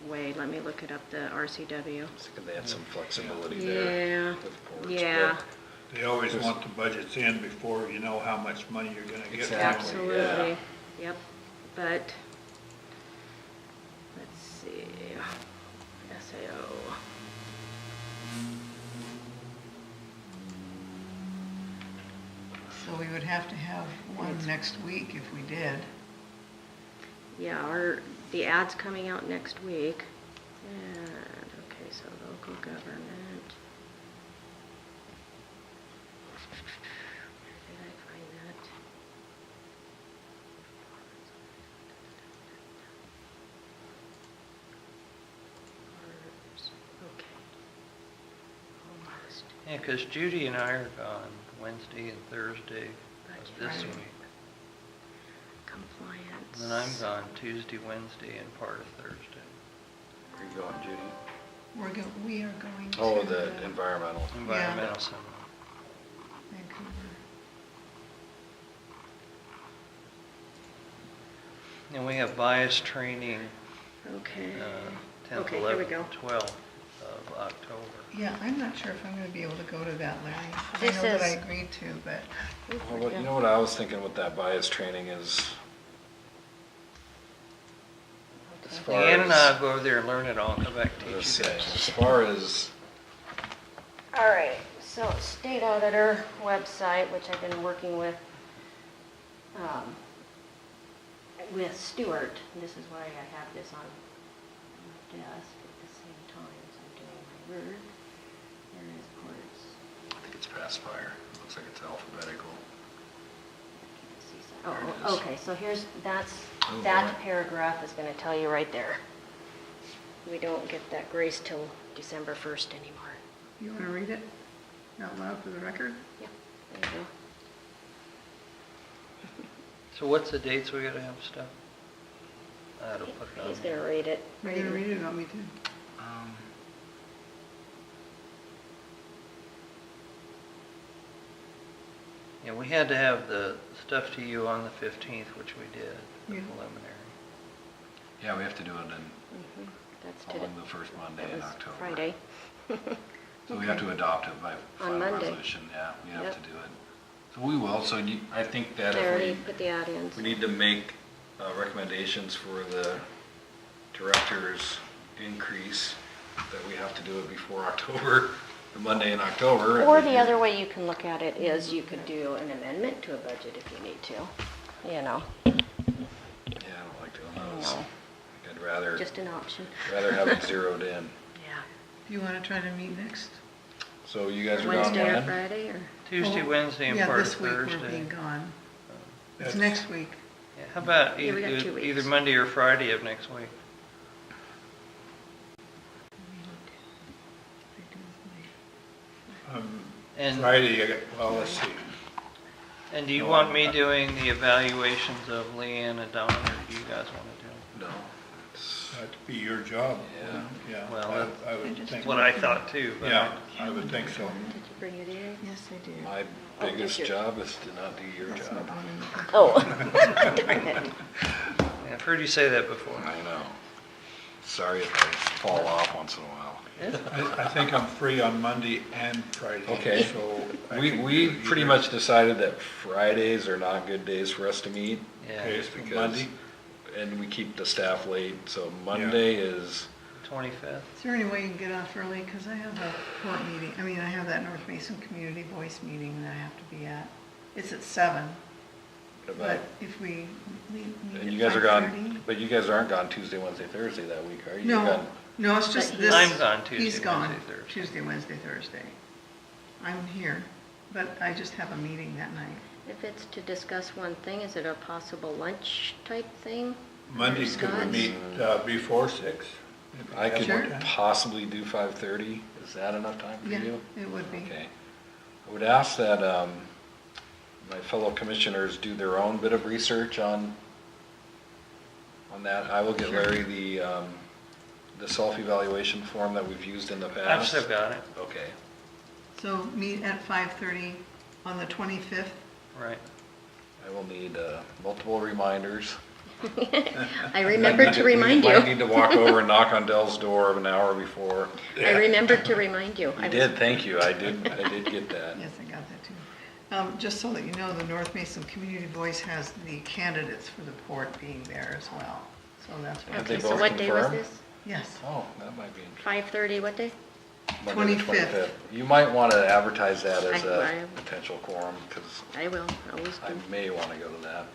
[SPEAKER 5] way. Let me look it up, the RCW.
[SPEAKER 1] I was thinking they had some flexibility there.
[SPEAKER 5] Yeah,
[SPEAKER 1] with ports,
[SPEAKER 5] yeah,
[SPEAKER 1] but
[SPEAKER 4] They always want the budgets in before you know how much money you're going to get.
[SPEAKER 1] Exactly.
[SPEAKER 5] absolutely. Yep, but, let's see, SAO.
[SPEAKER 2] So we would have to have one next week if we did.
[SPEAKER 5] yeah, the ad's coming out next week. And, okay, so local government. Where did I find that? Okay. Almost.
[SPEAKER 3] Yeah, because Judy and I are gone Wednesday and Thursday
[SPEAKER 5] That's
[SPEAKER 3] of this
[SPEAKER 5] right.
[SPEAKER 3] week.
[SPEAKER 5] Compliance.
[SPEAKER 3] And then I'm gone Tuesday, Wednesday, and part of Thursday.
[SPEAKER 1] Where are you going, Judy?
[SPEAKER 2] We are going to.
[SPEAKER 1] Oh, the environmental.
[SPEAKER 3] Environmental seminar.
[SPEAKER 2] Vancouver.
[SPEAKER 3] And we have bias training,
[SPEAKER 5] Okay.
[SPEAKER 3] 10th,
[SPEAKER 5] Okay, here we
[SPEAKER 3] 11th,
[SPEAKER 5] go.
[SPEAKER 3] 12th of October.
[SPEAKER 2] Yeah, I'm not sure if I'm gonna be able to go to that, Larry. I
[SPEAKER 5] This
[SPEAKER 2] know that I
[SPEAKER 5] is-
[SPEAKER 2] agreed to, but
[SPEAKER 1] Well, but you know what I was thinking with that bias training is, as far
[SPEAKER 3] Leanne and I
[SPEAKER 1] as,
[SPEAKER 3] will go over there and learn it all, and come back
[SPEAKER 1] I
[SPEAKER 3] and
[SPEAKER 1] was
[SPEAKER 3] teach you
[SPEAKER 1] saying,
[SPEAKER 3] guys.
[SPEAKER 1] as far as,
[SPEAKER 5] All right, so state auditor website, which I've been working with Stuart. This is why I have this on my desk at the same time as I'm doing my work. There is courts.
[SPEAKER 1] I think it's past fire. It looks like it's alphabetical.
[SPEAKER 5] Oh,
[SPEAKER 1] There it is.
[SPEAKER 5] okay, so here's,
[SPEAKER 1] Oh,
[SPEAKER 5] that
[SPEAKER 1] boy.
[SPEAKER 5] paragraph is gonna tell you right there. We don't get that grace till December 1st anymore.
[SPEAKER 2] you wanna read it out loud for the record?
[SPEAKER 5] Yeah, there you go.
[SPEAKER 3] So what's the dates we gotta have stuff? I ought to put it on.
[SPEAKER 5] He's gonna read it.
[SPEAKER 2] Are you gonna read it or want me to?
[SPEAKER 3] Yeah, we had to have the stuff to you on the 15th, which we did, the
[SPEAKER 2] Yeah.
[SPEAKER 3] preliminary.
[SPEAKER 1] Yeah, we have to do it in,
[SPEAKER 5] That's today.
[SPEAKER 1] following the first Monday
[SPEAKER 5] That
[SPEAKER 1] in
[SPEAKER 5] was
[SPEAKER 1] October.
[SPEAKER 5] Friday.
[SPEAKER 1] So we have to adopt it by final
[SPEAKER 5] Monday.
[SPEAKER 1] resolution, yeah, we have
[SPEAKER 5] Yep.
[SPEAKER 1] to do it. So we will, so I think that
[SPEAKER 5] I already
[SPEAKER 1] if
[SPEAKER 5] put the add-ins.
[SPEAKER 1] we need to make recommendations for the director's increase, that we have to do it before October, the Monday in October.
[SPEAKER 5] Or the other way you can look at it is you could do an amendment to a budget if you need to, you know,
[SPEAKER 1] Yeah, I don't like doing those.
[SPEAKER 5] No.
[SPEAKER 1] I'd rather
[SPEAKER 5] just an option.
[SPEAKER 1] have it zeroed in.
[SPEAKER 5] Yeah.
[SPEAKER 2] Do you wanna try to meet next?
[SPEAKER 1] So you guys are gone
[SPEAKER 5] Wednesday or
[SPEAKER 1] when?
[SPEAKER 5] Friday or?
[SPEAKER 3] Tuesday,
[SPEAKER 2] Oh,
[SPEAKER 3] Wednesday, and
[SPEAKER 2] yeah,
[SPEAKER 3] part of
[SPEAKER 2] this week we're
[SPEAKER 3] Thursday.
[SPEAKER 2] being gone. It's
[SPEAKER 4] That's-
[SPEAKER 2] next week.
[SPEAKER 3] Yeah, how about
[SPEAKER 5] Yeah, we got 2
[SPEAKER 3] either
[SPEAKER 5] weeks.
[SPEAKER 3] Monday or Friday of next week? And-
[SPEAKER 4] Friday, well, let's see.
[SPEAKER 3] And do you
[SPEAKER 4] No,
[SPEAKER 3] want
[SPEAKER 4] I'm
[SPEAKER 3] me
[SPEAKER 4] not-
[SPEAKER 3] doing the evaluations of Leanne and Donna, or do you guys want to do it?
[SPEAKER 1] No. It's-
[SPEAKER 4] That'd be your job.
[SPEAKER 1] Yeah.
[SPEAKER 4] Yeah,
[SPEAKER 3] Well,
[SPEAKER 4] I would think.
[SPEAKER 3] That's what I thought too, but
[SPEAKER 4] Yeah, I would think so.
[SPEAKER 5] Did you bring it in?
[SPEAKER 2] Yes, I did.
[SPEAKER 1] My
[SPEAKER 5] Oh,
[SPEAKER 1] biggest
[SPEAKER 5] here's your-
[SPEAKER 1] job is to not do your
[SPEAKER 2] That's not
[SPEAKER 1] job.
[SPEAKER 2] on in the-
[SPEAKER 5] Oh, darn it.
[SPEAKER 3] I've heard you say that before.
[SPEAKER 1] I know. Sorry if I fall off once in a while.
[SPEAKER 4] I think I'm free on Monday and Friday.
[SPEAKER 1] Okay.
[SPEAKER 4] So. I
[SPEAKER 1] We
[SPEAKER 4] could do
[SPEAKER 1] pretty
[SPEAKER 4] either.
[SPEAKER 1] much decided that Fridays are not good days for us to meet.
[SPEAKER 3] Yeah,
[SPEAKER 4] Okay,
[SPEAKER 1] just
[SPEAKER 4] so
[SPEAKER 1] because-
[SPEAKER 4] Monday,
[SPEAKER 1] And we keep the staff late, so Monday is,
[SPEAKER 3] 25th.
[SPEAKER 2] Is there any way you can get off early? Because I have a court meeting, I have that North Mason Community Voice meeting that I have to be at. It's at 7,
[SPEAKER 1] about,
[SPEAKER 2] but if we meet
[SPEAKER 1] and
[SPEAKER 2] at
[SPEAKER 1] you guys are gone,
[SPEAKER 2] 5:30.
[SPEAKER 1] but you guys aren't gone Tuesday, Wednesday, Thursday that week, are you?
[SPEAKER 2] No,
[SPEAKER 1] You're gone-
[SPEAKER 2] no, it's just
[SPEAKER 5] But
[SPEAKER 2] this.
[SPEAKER 3] I'm gone Tuesday,
[SPEAKER 2] He's gone
[SPEAKER 3] Wednesday, Thursday.
[SPEAKER 2] Tuesday, Wednesday, Thursday. I'm here, but I just have a meeting that night.
[SPEAKER 5] If it's to discuss one thing, is it a possible lunch type thing?
[SPEAKER 4] Monday, could we
[SPEAKER 5] Scott's?
[SPEAKER 4] meet before 6?
[SPEAKER 1] I could
[SPEAKER 2] Sure.
[SPEAKER 1] possibly do 5:30. Is that enough time for
[SPEAKER 2] Yeah,
[SPEAKER 1] you?
[SPEAKER 2] it would be.
[SPEAKER 1] Okay. I would ask that my fellow commissioners do their own bit of research on that. I will get
[SPEAKER 2] Sure.
[SPEAKER 1] Larry the self-evaluation form that we've used in the
[SPEAKER 3] I've
[SPEAKER 1] past.
[SPEAKER 3] still got it,
[SPEAKER 1] Okay.
[SPEAKER 2] So meet at 5:30 on the 25th.
[SPEAKER 3] right.
[SPEAKER 1] I will need multiple reminders.
[SPEAKER 5] I remembered to remind
[SPEAKER 1] We might
[SPEAKER 5] you.
[SPEAKER 1] need to walk over and knock on Dell's door an hour before.
[SPEAKER 5] I remembered to remind you.
[SPEAKER 1] You did, thank you. I did get that.
[SPEAKER 2] Yes, I got that too. Just so that you know, the North Mason Community Voice has the candidates for the port being there as well. So that's
[SPEAKER 1] Have
[SPEAKER 2] what,
[SPEAKER 1] they
[SPEAKER 5] Okay, so
[SPEAKER 1] both
[SPEAKER 5] what day was
[SPEAKER 1] confirmed?
[SPEAKER 5] this?
[SPEAKER 2] yes.
[SPEAKER 1] Oh, that might be
[SPEAKER 5] 5:30, what day?
[SPEAKER 1] Monday the
[SPEAKER 2] 25th.
[SPEAKER 1] You might want to advertise that as
[SPEAKER 5] I
[SPEAKER 1] a
[SPEAKER 5] will.
[SPEAKER 1] potential quorum, because
[SPEAKER 5] I will, always
[SPEAKER 1] I
[SPEAKER 5] do.
[SPEAKER 1] may want to go to that.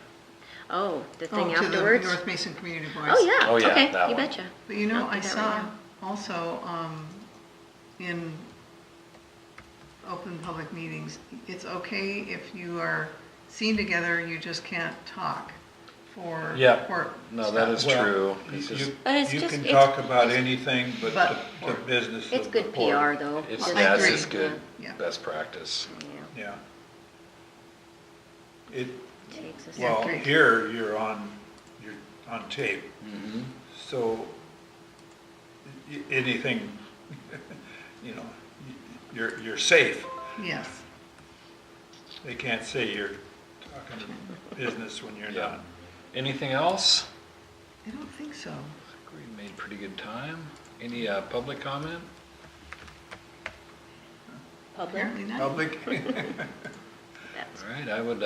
[SPEAKER 5] Oh, the
[SPEAKER 2] Oh,
[SPEAKER 5] thing
[SPEAKER 2] to the
[SPEAKER 5] afterwards?
[SPEAKER 2] North Mason Community Boys.
[SPEAKER 5] Oh, yeah,
[SPEAKER 1] Oh, yeah,
[SPEAKER 5] okay,
[SPEAKER 1] that
[SPEAKER 5] you
[SPEAKER 1] one.
[SPEAKER 5] betcha.
[SPEAKER 2] But you know,
[SPEAKER 5] I'll do
[SPEAKER 2] I
[SPEAKER 5] that
[SPEAKER 2] saw
[SPEAKER 5] right now.
[SPEAKER 2] also, in open public meetings, it's okay if you are seen together, you just can't talk for
[SPEAKER 1] Yeah.
[SPEAKER 2] court
[SPEAKER 1] No, that is
[SPEAKER 2] stuff.
[SPEAKER 4] Well,
[SPEAKER 1] true.
[SPEAKER 4] you-
[SPEAKER 1] It's just,
[SPEAKER 4] You
[SPEAKER 5] But it's
[SPEAKER 4] you
[SPEAKER 5] just-
[SPEAKER 4] can
[SPEAKER 5] it's-
[SPEAKER 4] talk about
[SPEAKER 2] it's-
[SPEAKER 4] anything but
[SPEAKER 2] but-
[SPEAKER 4] the business of the
[SPEAKER 5] It's good
[SPEAKER 4] port.
[SPEAKER 5] PR, though.
[SPEAKER 1] it's,
[SPEAKER 5] Just-
[SPEAKER 1] that's
[SPEAKER 2] agree.
[SPEAKER 1] just good,
[SPEAKER 2] Yeah.
[SPEAKER 1] best practice.
[SPEAKER 5] Yeah,
[SPEAKER 4] Yeah. It,
[SPEAKER 5] takes us.
[SPEAKER 2] Yeah,
[SPEAKER 4] well,
[SPEAKER 2] great.
[SPEAKER 4] here you're on tape,
[SPEAKER 1] Mhm.
[SPEAKER 4] so anything, you know, you're safe.
[SPEAKER 2] Yes.
[SPEAKER 4] They can't say you're talking business when you're
[SPEAKER 1] Yeah.
[SPEAKER 4] not.
[SPEAKER 1] Anything else?
[SPEAKER 2] I don't think so.
[SPEAKER 1] I think we made pretty good time. Any public comment?
[SPEAKER 5] Public?
[SPEAKER 2] Apparently not.
[SPEAKER 4] Public,
[SPEAKER 5] That's-
[SPEAKER 1] All right, I would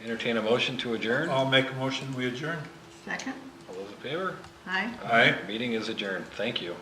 [SPEAKER 1] entertain a motion to adjourn.
[SPEAKER 4] I'll make a motion, we adjourn.
[SPEAKER 2] Second?
[SPEAKER 1] All those in favor?
[SPEAKER 2] Aye.
[SPEAKER 4] Aye.
[SPEAKER 1] Meeting is adjourned. Thank you.